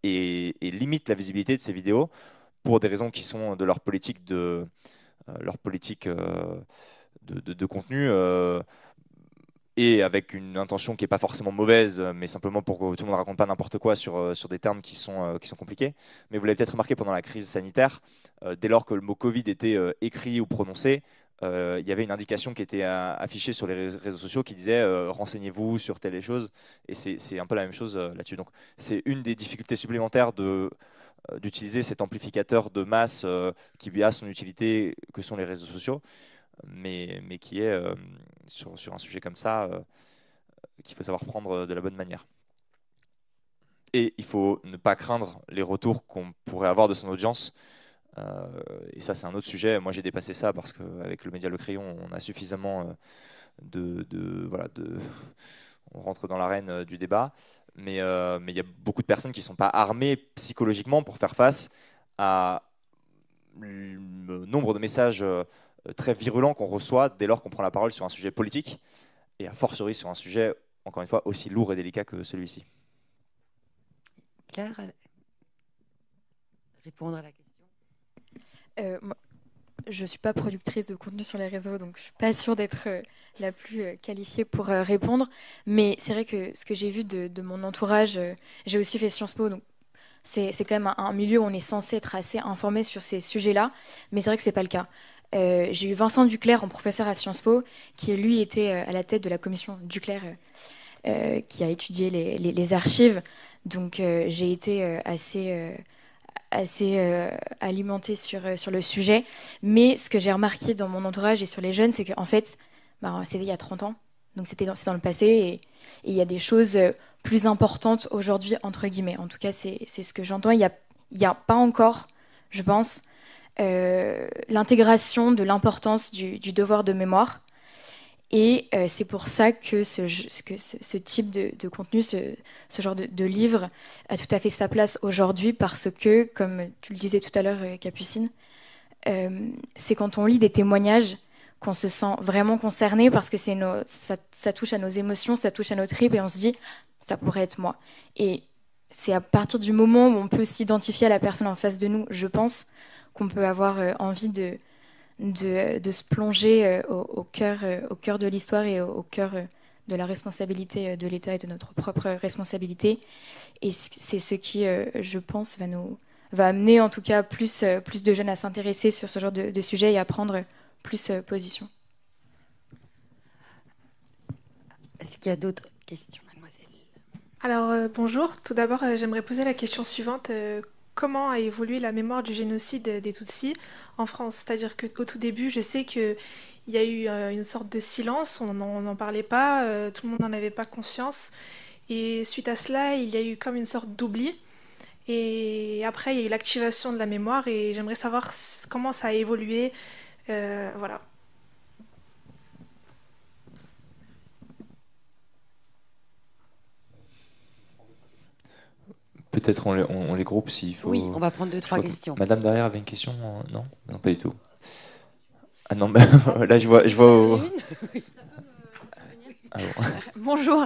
et limitent la visibilité de ces vidéos pour des raisons qui sont de leur politique de contenu et avec une intention qui n'est pas forcément mauvaise, mais simplement pour que tout le monde ne raconte pas n'importe quoi sur des termes qui sont compliqués. Mais vous l'avez peut-être remarqué pendant la crise sanitaire, dès lors que le mot Covid était écrit ou prononcé, il y avait une indication qui était affichée sur les réseaux sociaux qui disait renseignez-vous sur telle chose. Et c'est un peu la même chose là-dessus. Donc c'est une des difficultés supplémentaires d'utiliser cet amplificateur de masse qui a son utilité que sont les réseaux sociaux, mais qui est sur un sujet comme ça qu'il faut savoir prendre de la bonne manière. Et il faut ne pas craindre les retours qu'on pourrait avoir de son audience. Et ça, c'est un autre sujet. Moi, j'ai dépassé ça parce qu'avec le média Le Crayon, on a suffisamment on rentre dans l'arène du débat. Mais il y a beaucoup de personnes qui ne sont pas armées psychologiquement pour faire face à le nombre de messages très virulents qu'on reçoit dès lors qu'on prend la parole sur un sujet politique, et a fortiori sur un sujet, encore une fois, aussi lourd et délicat que celui-ci. Claire, répondre à la question. Moi, je ne suis pas productrice de contenu sur les réseaux, donc je ne suis pas sûre d'être la plus qualifiée pour répondre. Mais c'est vrai que ce que j'ai vu de mon entourage, j'ai aussi fait Sciences Po, donc c'est quand même un milieu où on est censé être assez informé sur ces sujets-là, mais c'est vrai que ce n'est pas le cas. J'ai eu Vincent Duclerc en professeur à Sciences Po, qui lui était à la tête de la commission Duclerc, qui a étudié les archives. Donc j'ai été assez alimentée sur le sujet. Mais ce que j'ai remarqué dans mon entourage et sur les jeunes, c'est qu'en fait, c'était il y a 30 ans, donc c'est dans le passé, et il y a des choses plus importantes aujourd'hui, entre guillemets. En tout cas, c'est ce que j'entends. Il y a pas encore, je pense, l'intégration de l'importance du devoir de mémoire. Et c'est pour ça que ce type de contenu, ce genre de livre a tout à fait sa place aujourd'hui, parce que, comme tu le disais tout à l'heure, Capucine, c'est quand on lit des témoignages qu'on se sent vraiment concerné, parce que ça touche à nos émotions, ça touche à nos tripes, et on se dit, ça pourrait être moi. Et c'est à partir du moment où on peut s'identifier à la personne en face de nous, je pense, qu'on peut avoir envie de se plonger au cœur de l'histoire et au cœur de la responsabilité de l'État et de notre propre responsabilité. Et c'est ce qui, je pense, va amener en tout cas plus de jeunes à s'intéresser sur ce genre de sujet et à prendre plus position. Est-ce qu'il y a d'autres questions, mademoiselle? Alors, bonjour. Tout d'abord, j'aimerais poser la question suivante. Comment a évolué la mémoire du génocide des Tutsis en France? C'est-à-dire qu'au tout début, je sais qu'il y a eu une sorte de silence, on n'en parlait pas, tout le monde n'en avait pas conscience. Et suite à cela, il y a eu comme une sorte d'oubli. Et après, il y a eu l'activation de la mémoire, et j'aimerais savoir comment ça a évolué. Voilà. Peut-être on les groupe s'il faut. Oui, on va prendre 2-3 questions. Madame derrière avait une question? Non, non, pas du tout. Ah non, là je vois. Ah bon. Bonjour.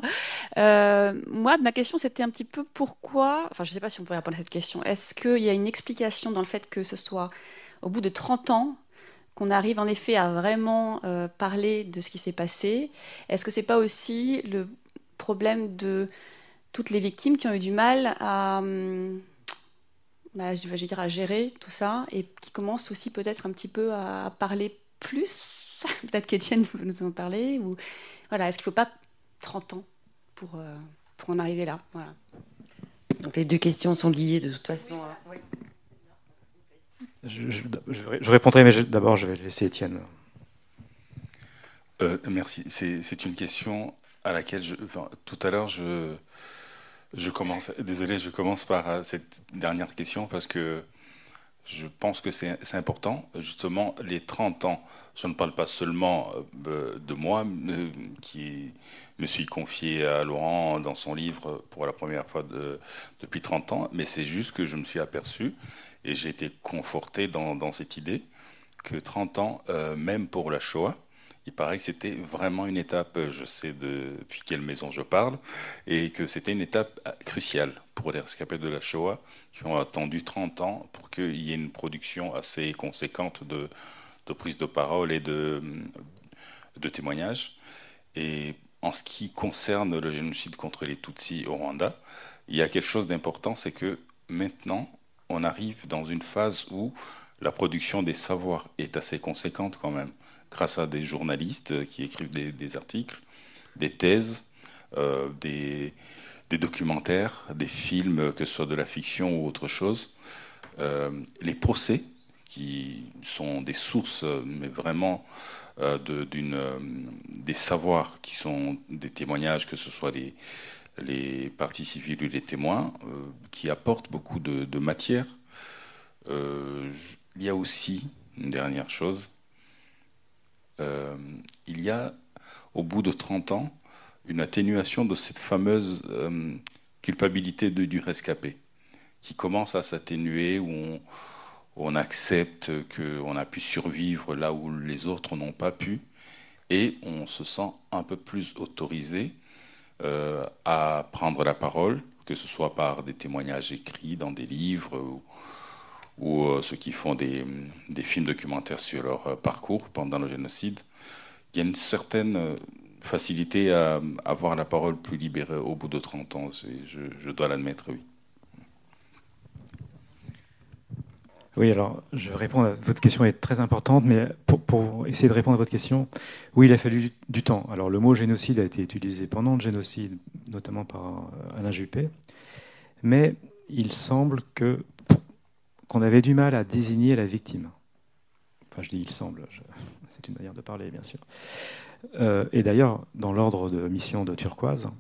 Moi, ma question, c'était un petit peu pourquoi. Enfin, je ne sais pas si on peut répondre à cette question. Est-ce qu'il y a une explication dans le fait que ce soit au bout de 30 ans qu'on arrive en effet à vraiment parler de ce qui s'est passé? Est-ce que c'est pas aussi le problème de toutes les victimes qui ont eu du mal à gérer tout ça, et qui commencent aussi peut-être un petit peu à parler plus? Peut-être qu'Étienne peut nous en parler. Ou voilà, est-ce qu'il ne faut pas 30 ans pour en arriver là? Voilà. Donc les deux questions sont liées de toute façon. Oui. Je répondrai, mais d'abord je vais laisser Étienne. Merci. C'est une question à laquelle tout à l'heure je commence par cette dernière question parce que je pense que c'est important. Justement, les 30 ans, je ne parle pas seulement de moi, qui me suis confié à Laurent dans son livre pour la première fois depuis 30 ans, mais c'est juste que je me suis aperçu, et j'ai été conforté dans cette idée, que 30 ans, même pour la Shoah, il paraît que c'était vraiment une étape, je sais depuis quelle maison je parle, et que c'était une étape cruciale pour les rescapés de la Shoah, qui ont attendu 30 ans pour qu'il y ait une production assez conséquente de prise de parole et de témoignages. Et en ce qui concerne le génocide contre les Tutsis au Rwanda, il y a quelque chose d'important, c'est que maintenant, on arrive dans une phase où la production des savoirs est assez conséquente quand même, grâce à des journalistes qui écrivent des articles, des thèses, des documentaires, des films, que ce soit de la fiction ou autre chose. Les procès, qui sont des sources, mais vraiment des savoirs qui sont des témoignages, que ce soit les parties civiles ou les témoins, qui apportent beaucoup de matière. Il y a aussi une dernière chose. Il y a, au bout de 30 ans, une atténuation de cette fameuse culpabilité du rescapé, qui commence à s'atténuer, où on accepte qu'on a pu survivre là où les autres n'ont pas pu, et on se sent un peu plus autorisé à prendre la parole, que ce soit par des témoignages écrits dans des livres ou ceux qui font des films documentaires sur leur parcours pendant le génocide. Il y a une certaine facilité à avoir la parole plus libérée au bout de 30 ans, je dois l'admettre, oui. Oui, alors je vais répondre. Votre question est très importante, mais pour essayer de répondre à votre question, oui, il a fallu du temps. Alors le mot génocide a été utilisé pendant le génocide, notamment par Alain Juppé, mais il semble qu'on avait du mal à désigner la victime. Enfin, je dis il semble, c'est une manière de parler, bien sûr. Et d'ailleurs, dans l'ordre de mission de Turquoise,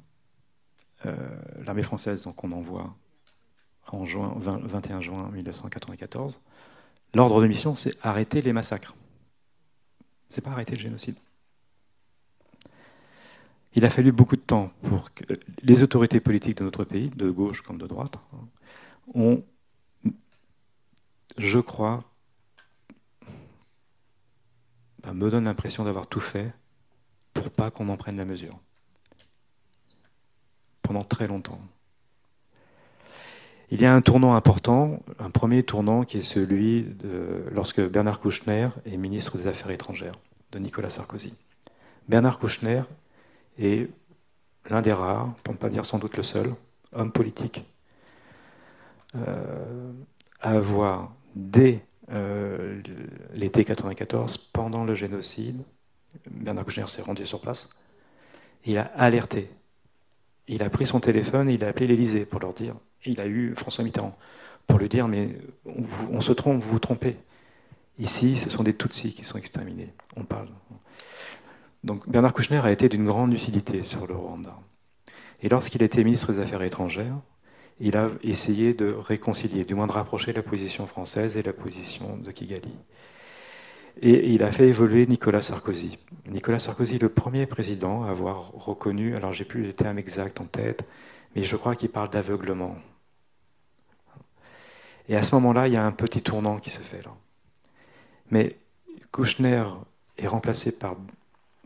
l'armée française, donc on envoie en 21 juin 1994, l'ordre de mission, c'est arrêter les massacres. C'est pas arrêter le génocide. Il a fallu beaucoup de temps pour que les autorités politiques de notre pays, de gauche comme de droite, ont, je crois, me donne l'impression d'avoir tout fait pour pas qu'on en prenne la mesure. Pendant très longtemps. Il y a un tournant important, un premier tournant qui est celui de lorsque Bernard Kouchner est ministre des Affaires étrangères de Nicolas Sarkozy. Bernard Kouchner est l'un des rares, pour ne pas dire sans doute le seul, homme politique à avoir, dès l'été 1994, pendant le génocide, Bernard Kouchner s'est rendu sur place, il a alerté. Il a pris son téléphone et il a appelé l'Élysée pour leur dire, il a eu François Mitterrand, pour lui dire, mais on se trompe, vous vous trompez. Ici, ce sont des Tutsis qui sont exterminés. On parle. Donc Bernard Kouchner a été d'une grande lucidité sur le Rwanda. Et lorsqu'il était ministre des Affaires étrangères, il a essayé de réconcilier, du moins de rapprocher la position française et la position de Kigali. Et il a fait évoluer Nicolas Sarkozy. Nicolas Sarkozy, le premier président à avoir reconnu, alors j'ai plus les termes exacts en tête, mais je crois qu'il parle d'aveuglement. Et à ce moment-là, il y a un petit tournant qui se fait là. Mais Kouchner est remplacé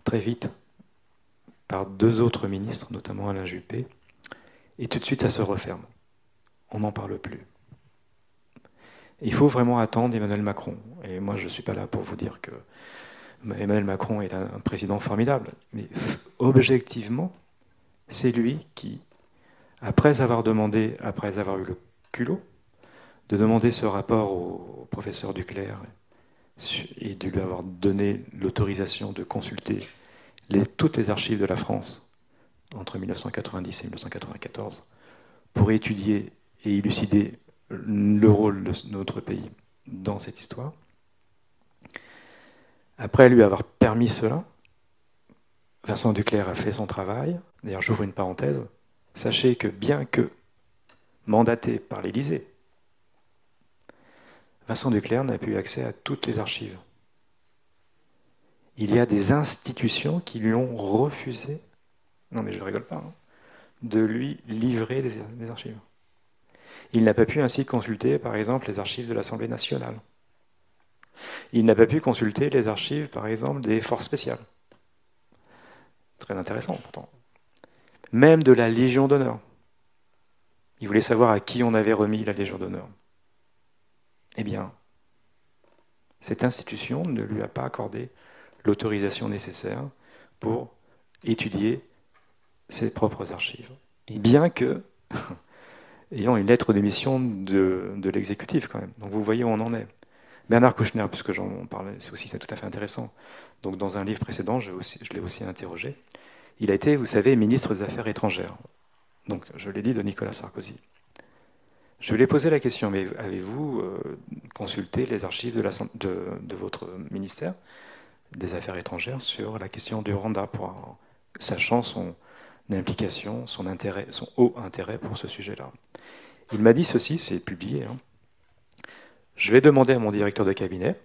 très vite par deux autres ministres, notamment Alain Juppé, et tout de suite ça se referme. On n'en parle plus. Il faut vraiment attendre Emmanuel Macron. Et moi, je ne suis pas là pour vous dire que Emmanuel Macron est un président formidable. Mais objectivement, c'est lui qui, après avoir eu le culot de demander ce rapport au professeur Duclerc et de lui avoir donné l'autorisation de consulter toutes les archives de la France entre 1990 et 1994 pour étudier et élucider le rôle de notre pays dans cette histoire. Après lui avoir permis cela, Vincent Duclerc a fait son travail. D'ailleurs, j'ouvre une parenthèse. Sachez que bien que mandaté par l'Élysée, Vincent Duclerc n'a plus accès à toutes les archives. Il y a des institutions qui lui ont refusé, non mais je ne rigole pas, de lui livrer les archives. Il n'a pas pu ainsi consulter, par exemple, les archives de l'Assemblée nationale. Il n'a pas pu consulter les archives, par exemple, des forces spéciales. Très intéressant, pourtant. Même de la Légion d'honneur. Il voulait savoir à qui on avait remis la Légion d'honneur. Eh bien, cette institution ne lui a pas accordé l'autorisation nécessaire pour étudier ses propres archives. Bien que, ayant une lettre de mission de l'exécutif quand même. Donc vous voyez où on en est. Bernard Kouchner, puisque j'en parlais, c'est tout à fait intéressant. Donc dans un livre précédent, je l'ai aussi interrogé. Il a été, vous savez, ministre des Affaires étrangères. Donc je l'ai dit, de Nicolas Sarkozy. Je lui ai posé la question, mais avez-vous consulté les archives de votre ministère des Affaires étrangères sur la question du Rwanda, sachant son implication, son haut intérêt pour ce sujet-là. Il m'a dit ceci, c'est publié. Je vais demander à mon directeur de cabinet,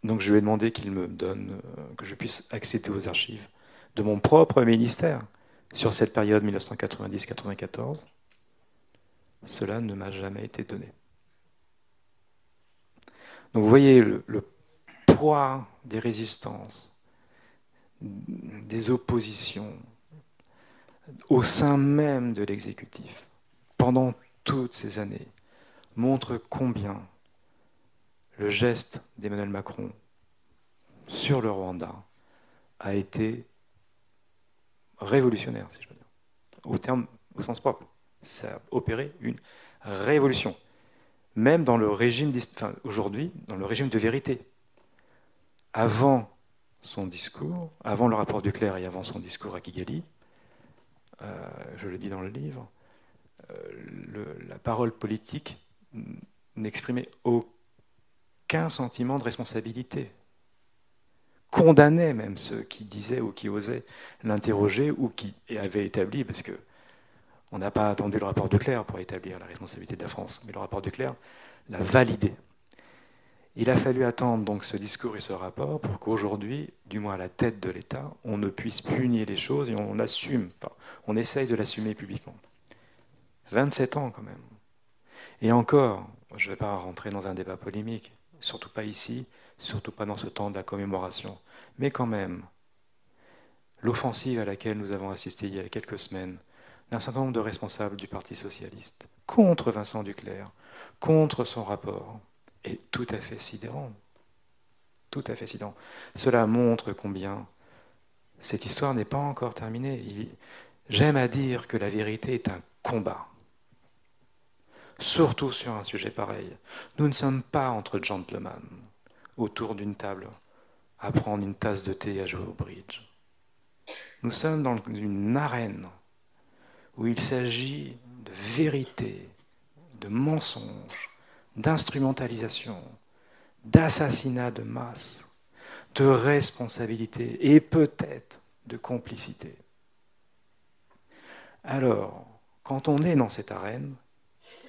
donc je lui ai demandé qu'il me donne, que je puisse accéder aux archives de mon propre ministère sur cette période 1990-94. Cela ne m'a jamais été donné. Donc vous voyez le poids des résistances, des oppositions au sein même de l'exécutif pendant toutes ces années montre combien le geste d'Emmanuel Macron sur le Rwanda a été révolutionnaire, si je peux dire, au sens propre. Ça a opéré une révolution, même dans le régime, aujourd'hui, dans le régime de vérité. Avant son discours, avant le rapport Duclerc et avant son discours à Kigali, je le dis dans le livre, la parole politique n'exprimait aucun sentiment de responsabilité, condamnait même ceux qui disaient ou qui osaient l'interroger ou qui avaient établi, parce que on n'a pas attendu le rapport Duclerc pour établir la responsabilité de la France, mais le rapport Duclerc l'a validé. Il a fallu attendre donc ce discours et ce rapport pour qu'aujourd'hui, du moins à la tête de l'État, on ne puisse plus nier les choses et on assume, on essaye de l'assumer publiquement. 27 ans quand même. Et encore, je ne vais pas rentrer dans un débat polémique, surtout pas ici, surtout pas dans ce temps de la commémoration, mais quand même, l'offensive à laquelle nous avons assisté il y a quelques semaines, d'un certain nombre de responsables du Parti socialiste, contre Vincent Duclerc, contre son rapport, est tout à fait sidérant. Tout à fait sidérant. Cela montre combien cette histoire n'est pas encore terminée. J'aime à dire que la vérité est un combat. Surtout sur un sujet pareil. Nous ne sommes pas entre gentlemen, autour d'une table, à prendre une tasse de thé et à jouer au bridge. Nous sommes dans une arène où il s'agit de vérité, de mensonges, d'instrumentalisation, d'assassinat de masse, de responsabilité et peut-être de complicité. Alors, quand on est dans cette arène,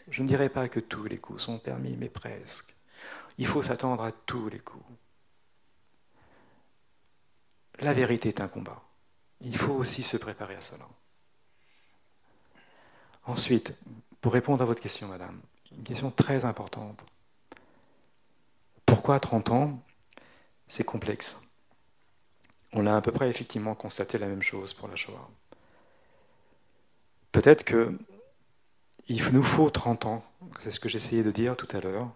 je ne dirais pas que tous les coups sont permis, mais presque. Il faut s'attendre à tous les coups. La vérité est un combat. Il faut aussi se préparer à cela. Ensuite, pour répondre à votre question, madame, une question très importante. Pourquoi 30 ans? C'est complexe. On a à peu près effectivement constaté la même chose pour la Shoah. Peut-être qu'il nous faut 30 ans, c'est ce que j'essayais de dire tout à l'heure,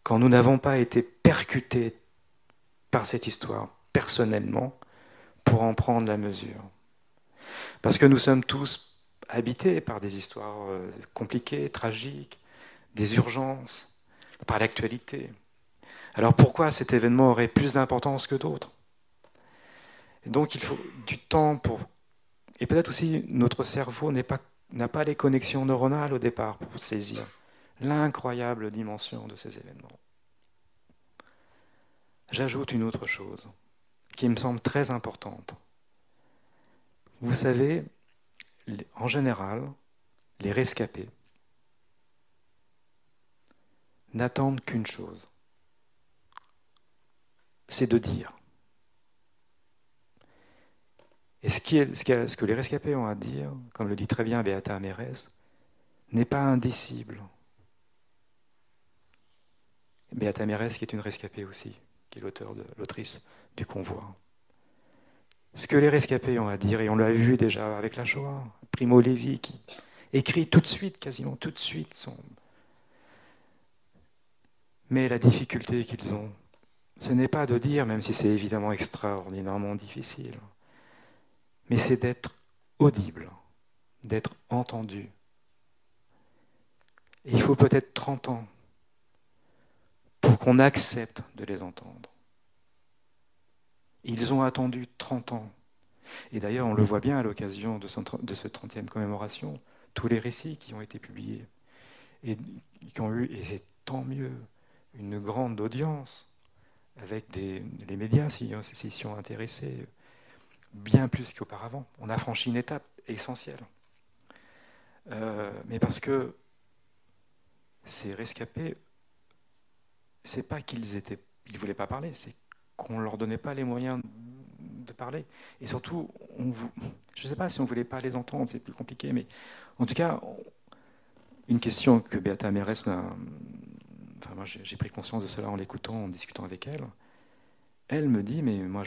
quand nous n'avons pas été percutés par cette histoire personnellement pour en prendre la mesure. Parce que nous sommes tous habités par des histoires compliquées, tragiques, des urgences, par l'actualité. Alors pourquoi cet événement aurait plus d'importance que d'autres? Et donc il faut du temps pour... Et peut-être aussi notre cerveau n'a pas les connexions neuronales au départ pour saisir l'incroyable dimension de ces événements. J'ajoute une autre chose qui me semble très importante. Vous savez, en général, les rescapés n'attendent qu'une chose, c'est de dire. Et ce que les rescapés ont à dire, comme le dit très bien Beata Mérez, n'est pas indicible. Beata Mérès, qui est une rescapée aussi, qui est l'autrice du Convoi. Ce que les rescapés ont à dire, et on l'a vu déjà avec la Shoah, Primo Levi, qui écrit tout de suite, quasiment tout de suite, mais la difficulté qu'ils ont, ce n'est pas de dire, même si c'est évidemment extraordinairement difficile, mais c'est d'être audible, d'être entendu. Et il faut peut-être 30 ans pour qu'on accepte de les entendre. Ils ont attendu 30 ans. Et d'ailleurs, on le voit bien à l'occasion de ce 30e commémoration, tous les récits qui ont été publiés et qui ont eu, et c'est tant mieux, une grande audience avec les médias s'y sont intéressés, bien plus qu'auparavant. On a franchi une étape essentielle. Mais parce que ces rescapés, c'est pas qu'ils ne voulaient pas parler, c'est qu'on ne leur donnait pas les moyens de parler. Et surtout, je ne sais pas si on ne voulait pas les entendre, c'est plus compliqué, mais en tout cas, une question que Beata Mérès enfin, moi j'ai pris conscience de cela en l'écoutant, en discutant avec elle. Elle me dit, mais moi,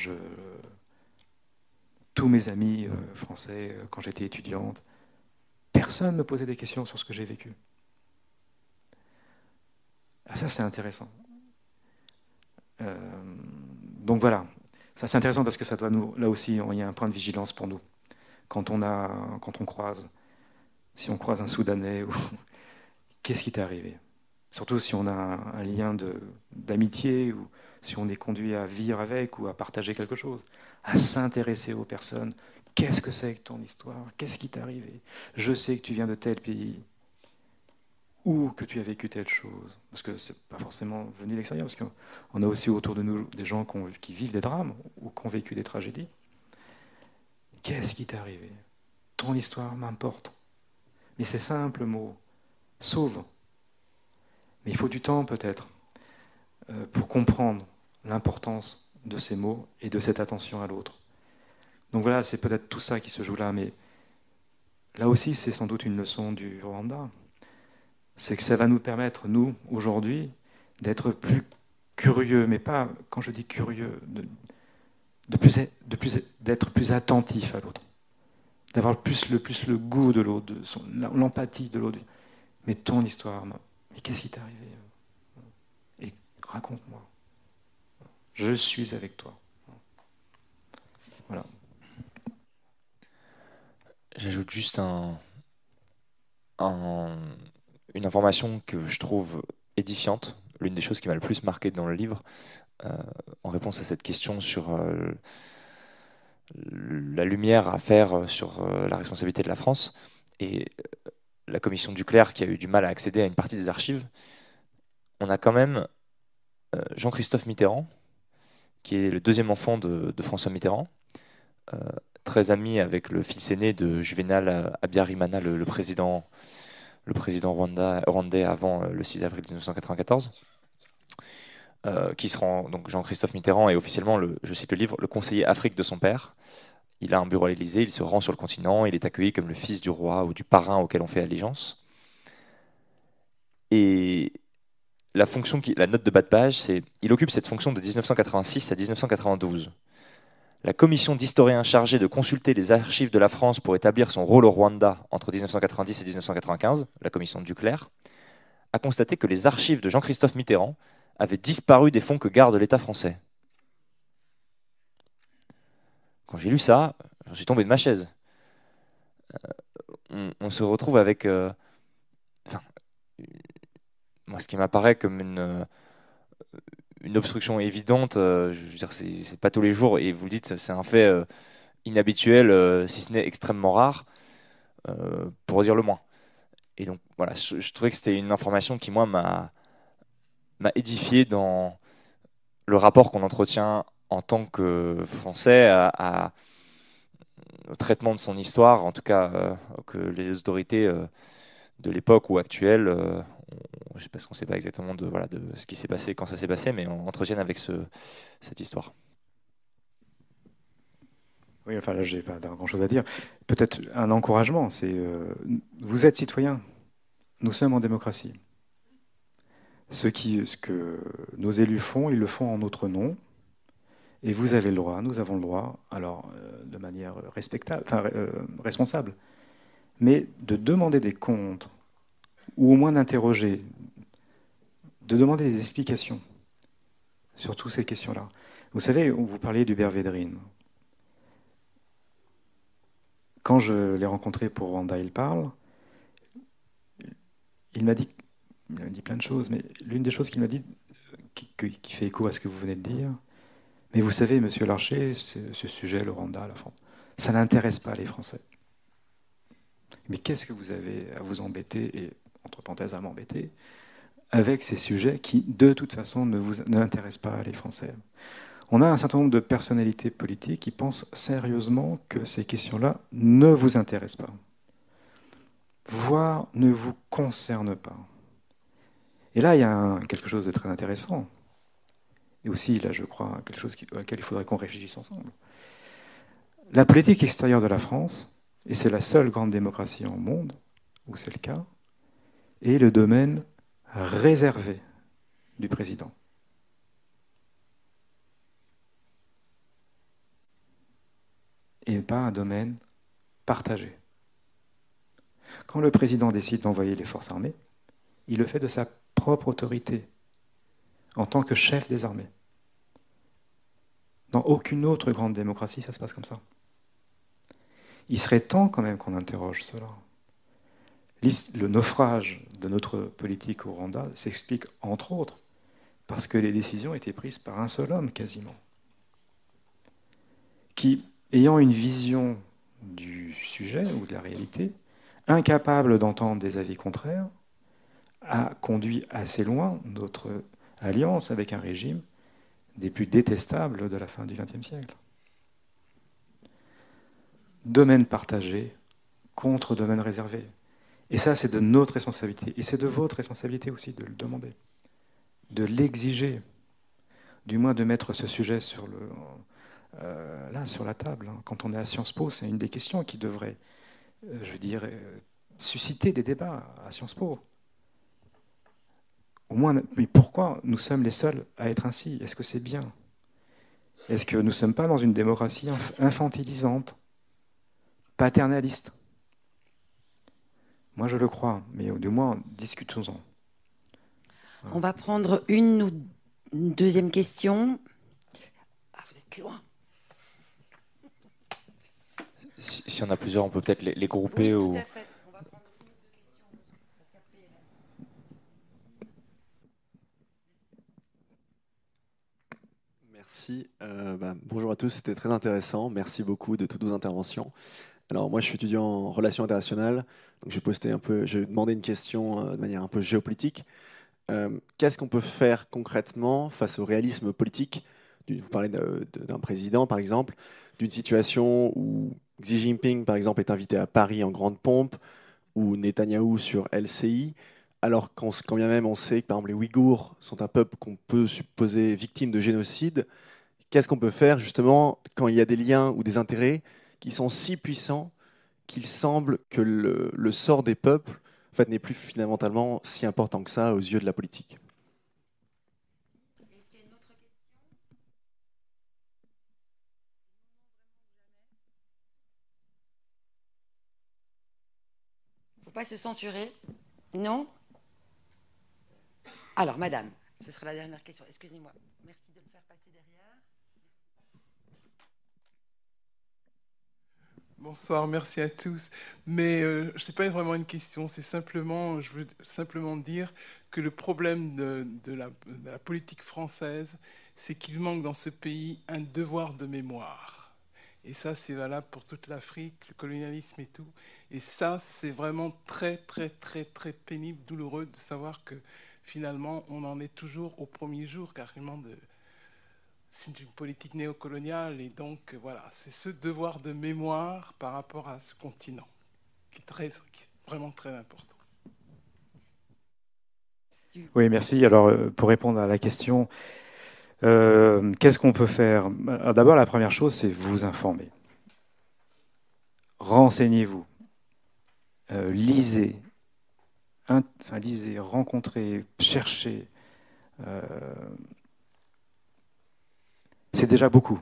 tous mes amis français, quand j'étais étudiante, personne ne me posait des questions sur ce que j'ai vécu. Ah, ça, c'est intéressant. Donc voilà, ça c'est intéressant parce que ça doit là aussi, il y a un point de vigilance pour nous. Quand on croise, si on croise un Soudanais, qu'est-ce qui t'est arrivé? Surtout si on a un lien d'amitié ou si on est conduit à vivre avec ou à partager quelque chose, à s'intéresser aux personnes. Qu'est-ce que c'est que ton histoire? Qu'est-ce qui t'est arrivé? Je sais que tu viens de tel pays ou que tu as vécu telle chose. Parce que ce n'est pas forcément venu de l'extérieur, parce qu'on a aussi autour de nous des gens qui vivent des drames ou qui ont vécu des tragédies. Qu'est-ce qui t'est arrivé? Ton histoire m'importe. Mais ces simples mots sauvent. Mais il faut du temps peut-être pour comprendre l'importance de ces mots et de cette attention à l'autre. Donc voilà, c'est peut-être tout ça qui se joue là, mais là aussi c'est sans doute une leçon du Rwanda. C'est que ça va nous permettre, nous, aujourd'hui, d'être plus curieux, mais pas, quand je dis curieux, d'être plus attentif à l'autre, d'avoir plus le goût de l'autre, l'empathie de l'autre. Mais ton histoire, mais qu'est-ce qui t'est arrivé? Et raconte-moi. Je suis avec toi. Voilà. J'ajoute juste une information que je trouve édifiante, l'une des choses qui m'a le plus marqué dans le livre, en réponse à cette question sur la lumière à faire sur la responsabilité de la France et la commission Duclerc qui a eu du mal à accéder à une partie des archives. On a quand même Jean-Christophe Mitterrand, qui est le deuxième enfant de François Mitterrand, très ami avec le fils aîné de Juvénal Habyarimana, le président rwandais avant le 6 avril 1994, qui se rend, donc Jean-Christophe Mitterrand est officiellement, je cite le livre, le conseiller Afrique de son père. Il a un bureau à l'Élysée, il se rend sur le continent, il est accueilli comme le fils du roi ou du parrain auquel on fait allégeance. Et la note de bas de page, c'est il occupe cette fonction de 1986 à 1992. La commission d'historiens chargée de consulter les archives de la France pour établir son rôle au Rwanda entre 1990 et 1995, la commission Duclerc, a constaté que les archives de Jean-Christophe Mitterrand avaient disparu des fonds que garde l'État français. Quand j'ai lu ça, j'en suis tombé de ma chaise. On se retrouve avec... moi, ce qui m'apparaît comme une obstruction évidente, je veux dire, c'est pas tous les jours, et vous le dites, c'est un fait inhabituel, si ce n'est extrêmement rare, pour dire le moins. Et donc, voilà, je trouvais que c'était une information qui, moi, m'a édifié dans le rapport qu'on entretient en tant que Français au traitement de son histoire, en tout cas que les autorités de l'époque ou actuelles, parce qu'on ne sait pas exactement de ce qui s'est passé, quand ça s'est passé, mais on entretienne avec cette histoire. Oui, enfin là, j'ai pas grand-chose à dire. Peut-être un encouragement, c'est vous êtes citoyens, nous sommes en démocratie. Ce que nos élus font, ils le font en notre nom. Et vous avez le droit, nous avons le droit, alors de manière responsable, mais de demander des comptes, ou au moins d'interroger, de demander des explications sur toutes ces questions-là. Vous savez, vous parliez d'Hubert Védrine. Quand je l'ai rencontré pour Rwanda, il parle, il m'a dit plein de choses, mais l'une des choses qu'il m'a dit, qui fait écho à ce que vous venez de dire, mais vous savez, monsieur Larcher, ce sujet, le Rwanda, la France, ça n'intéresse pas les Français. Mais qu'est-ce que vous avez à vous embêter, et entre parenthèses à m'embêter, avec ces sujets qui, de toute façon, n'intéressent pas les Français? On a un certain nombre de personnalités politiques qui pensent sérieusement que ces questions-là ne vous intéressent pas, voire ne vous concernent pas. Et là, il y a quelque chose de très intéressant. Et aussi, là, je crois, quelque chose auquel il faudrait qu'on réfléchisse ensemble. La politique extérieure de la France, et c'est la seule grande démocratie au monde où c'est le cas, est le domaine réservé du président. Et pas un domaine partagé. Quand le président décide d'envoyer les forces armées, il le fait de sa propre autorité, en tant que chef des armées. Dans aucune autre grande démocratie, ça se passe comme ça. Il serait temps quand même qu'on interroge cela. Le naufrage de notre politique au Rwanda s'explique entre autres parce que les décisions étaient prises par un seul homme quasiment, qui, ayant une vision du sujet ou de la réalité, incapable d'entendre des avis contraires, a conduit assez loin notre alliance avec un régime des plus détestables de la fin du XXe siècle. Domaine partagé contre domaine réservé. Et ça, c'est de notre responsabilité. Et c'est de votre responsabilité aussi de le demander, de l'exiger, du moins de mettre ce sujet sur la table. Quand on est à Sciences Po, c'est une des questions qui devrait, susciter des débats à Sciences Po. Au moins, mais pourquoi nous sommes les seuls à être ainsi? Est-ce que c'est bien? Est-ce que nous ne sommes pas dans une démocratie infantilisante, paternaliste? Moi, je le crois, mais du moins, discutons-en. On va prendre une deuxième question. Ah, vous êtes loin. Si on a plusieurs, on peut peut-être les grouper. Oui, ou... tout à fait. On va prendre une ou deux questions. Merci. Bonjour à tous, c'était très intéressant. Merci beaucoup de toutes vos interventions. Alors moi, je suis étudiant en relations internationales, donc je vais demander une question de manière un peu géopolitique. Qu'est-ce qu'on peut faire concrètement face au réalisme politique? Vous parlez d'un président, par exemple, d'une situation où Xi Jinping, par exemple, est invité à Paris en grande pompe, ou Netanyahou sur LCI, alors quand bien même on sait que, par exemple, les Ouïghours sont un peuple qu'on peut supposer victime de génocide. Qu'est-ce qu'on peut faire, justement, quand il y a des liens ou des intérêts qui sont si puissants qu'il semble que le sort des peuples en fait, n'est plus fondamentalement si important que ça aux yeux de la politique? Est-ce qu'il y a une autre question? Il ne faut pas se censurer. Non? Alors, madame, ce sera la dernière question. Excusez-moi. Merci de le faire passer derrière. Bonsoir, merci à tous. Mais ce n'est pas vraiment une question, je veux simplement dire que le problème de la politique française, c'est qu'il manque dans ce pays un devoir de mémoire. Et ça, c'est valable pour toute l'Afrique, le colonialisme et tout. Et ça, c'est vraiment très, très, très, très pénible, douloureux de savoir que finalement, on en est toujours au premier jour, carrément c'est une politique néocoloniale, et donc voilà, c'est ce devoir de mémoire par rapport à ce continent qui est vraiment très important. Oui, merci. Alors, pour répondre à la question, qu'est-ce qu'on peut faire? D'abord, la première chose, c'est vous informer. Renseignez-vous. Lisez, rencontrez, cherchez, C'est déjà beaucoup.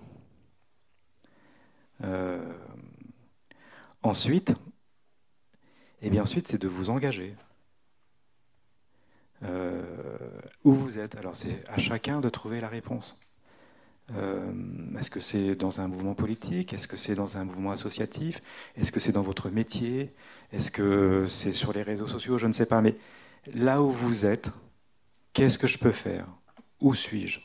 Ensuite, c'est de vous engager. Où vous êtes. Alors c'est à chacun de trouver la réponse. Est-ce que c'est dans un mouvement politique? Est-ce que c'est dans un mouvement associatif? Est-ce que c'est dans votre métier? Est-ce que c'est sur les réseaux sociaux? Je ne sais pas. Mais là où vous êtes, qu'est-ce que je peux faire? Où suis-je?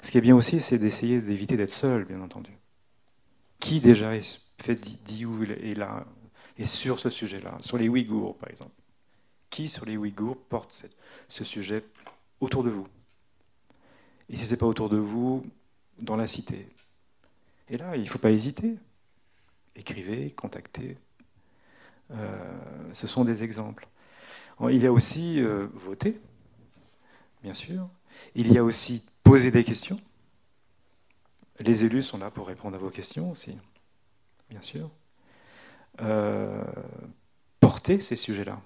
Ce qui est bien aussi, c'est d'essayer d'éviter d'être seul, bien entendu. Qui déjà dit où est là, et sur ce sujet-là? Sur les Ouïghours, par exemple. Qui, sur les Ouïghours, porte ce sujet autour de vous? Et si ce n'est pas autour de vous, dans la cité. Et là, il ne faut pas hésiter. Écrivez, contactez. Ce sont des exemples. Il y a aussi voter, bien sûr. Il y a aussi poser des questions. Les élus sont là pour répondre à vos questions aussi, bien sûr. Porter ces sujets-là.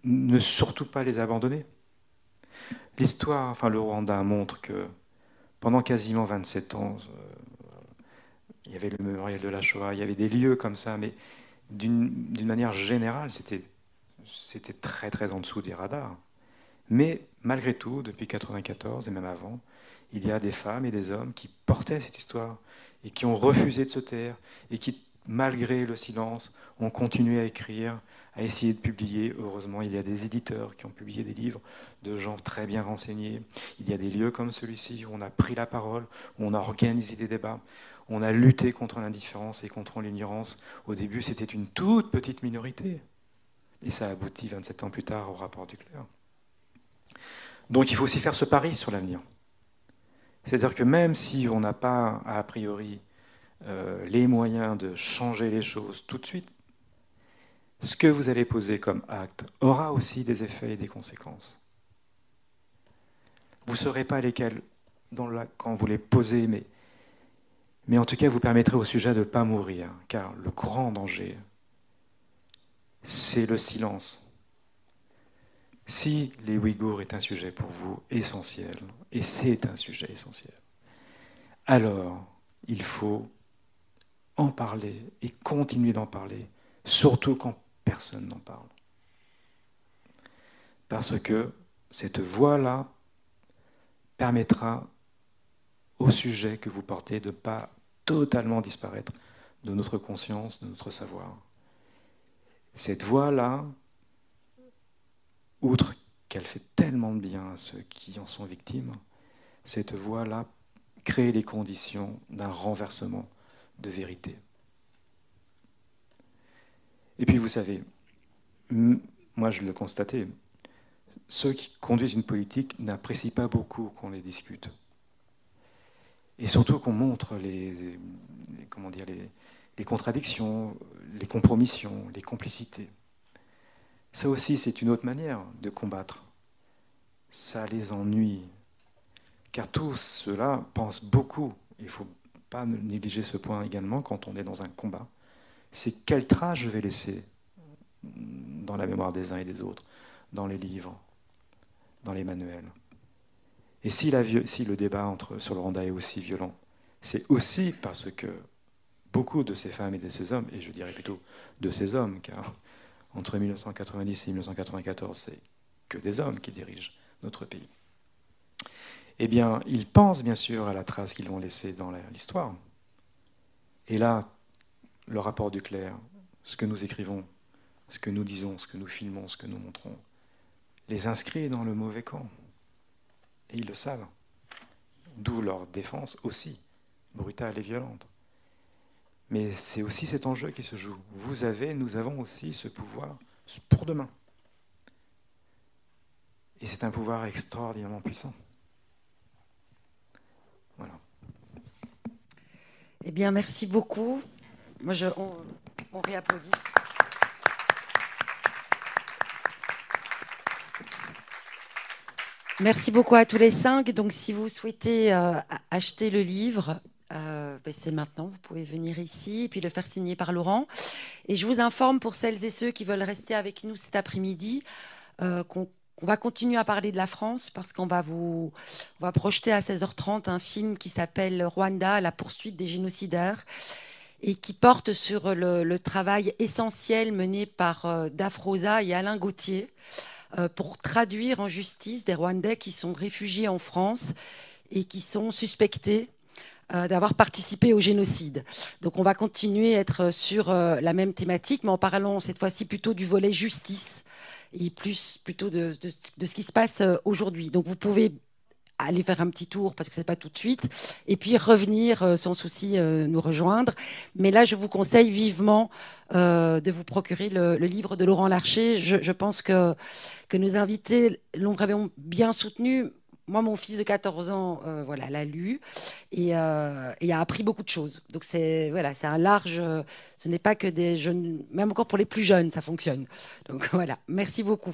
Ne surtout pas les abandonner. L'histoire, le Rwanda montre que pendant quasiment 27 ans, il y avait le mémorial de la Shoah, il y avait des lieux comme ça, mais d'une manière générale, c'était très très en dessous des radars. Mais malgré tout, depuis 1994 et même avant, il y a des femmes et des hommes qui portaient cette histoire et qui ont refusé de se taire et qui, malgré le silence, ont continué à écrire, à essayer de publier. Heureusement, il y a des éditeurs qui ont publié des livres de gens très bien renseignés. Il y a des lieux comme celui-ci où on a pris la parole, où on a organisé des débats, on a lutté contre l'indifférence et contre l'ignorance. Au début, c'était une toute petite minorité. Et ça aboutit 27 ans plus tard au rapport Duclerc. Donc il faut aussi faire ce pari sur l'avenir. C'est-à-dire que même si on n'a pas, a priori, les moyens de changer les choses tout de suite, ce que vous allez poser comme acte aura aussi des effets et des conséquences. Vous ne saurez pas lesquels quand vous les posez, mais en tout cas, vous permettrez au sujet de ne pas mourir, car le grand danger, c'est le silence. Si les Ouïghours est un sujet pour vous essentiel, et c'est un sujet essentiel, alors il faut en parler et continuer d'en parler, surtout quand personne n'en parle. Parce que cette voix-là permettra au sujet que vous portez de ne pas totalement disparaître de notre conscience, de notre savoir. Cette voix-là, outre qu'elle fait tellement de bien à ceux qui en sont victimes, cette voix-là crée les conditions d'un renversement de vérité. Et puis vous savez, moi je le constatais, ceux qui conduisent une politique n'apprécient pas beaucoup qu'on les discute. Et surtout qu'on montre les contradictions, les compromissions, les complicités. Ça aussi, c'est une autre manière de combattre. Ça les ennuie. Car tous ceux-là pensent beaucoup. Il ne faut pas négliger ce point également quand on est dans un combat. C'est quelle trace je vais laisser dans la mémoire des uns et des autres, dans les livres, dans les manuels. Et si le débat sur le Rwanda est aussi violent, c'est aussi parce que beaucoup de ces femmes et de ces hommes, et je dirais plutôt de ces hommes, car entre 1990 et 1994, c'est que des hommes qui dirigent notre pays. Eh bien, ils pensent bien sûr à la trace qu'ils vont laisser dans l'histoire. Et là, le rapport Duclerc, ce que nous écrivons, ce que nous disons, ce que nous filmons, ce que nous montrons, les inscrit dans le mauvais camp. Et ils le savent. D'où leur défense aussi, brutale et violente. Mais c'est aussi cet enjeu qui se joue. Nous avons aussi ce pouvoir pour demain. Et c'est un pouvoir extraordinairement puissant. Voilà. Eh bien, merci beaucoup. Moi, on réapplaudit. Merci beaucoup à tous les 5. Donc, si vous souhaitez acheter le livre, c'est maintenant. Vous pouvez venir ici et puis le faire signer par Laurent. Et je vous informe pour celles et ceux qui veulent rester avec nous cet après-midi qu'on on va continuer à parler de la France parce qu'on va projeter à 16h30 un film qui s'appelle Rwanda, la poursuite des génocidaires, et qui porte sur le travail essentiel mené par Dafrosa et Alain Gauthier pour traduire en justice des Rwandais qui sont réfugiés en France et qui sont suspectés d'avoir participé au génocide. Donc on va continuer à être sur la même thématique, mais en parlant cette fois-ci plutôt du volet justice et plutôt de ce qui se passe aujourd'hui. Donc vous pouvez aller faire un petit tour parce que c'est pas tout de suite, et puis revenir sans souci nous rejoindre. Mais là, je vous conseille vivement de vous procurer le livre de Laurent Larcher. Je pense que nos invités l'ont vraiment bien soutenu. Moi, mon fils de 14 ans, l'a lu et a appris beaucoup de choses. Donc c'est un large. Ce n'est pas que des jeunes, même encore pour les plus jeunes, ça fonctionne. Donc voilà, merci beaucoup.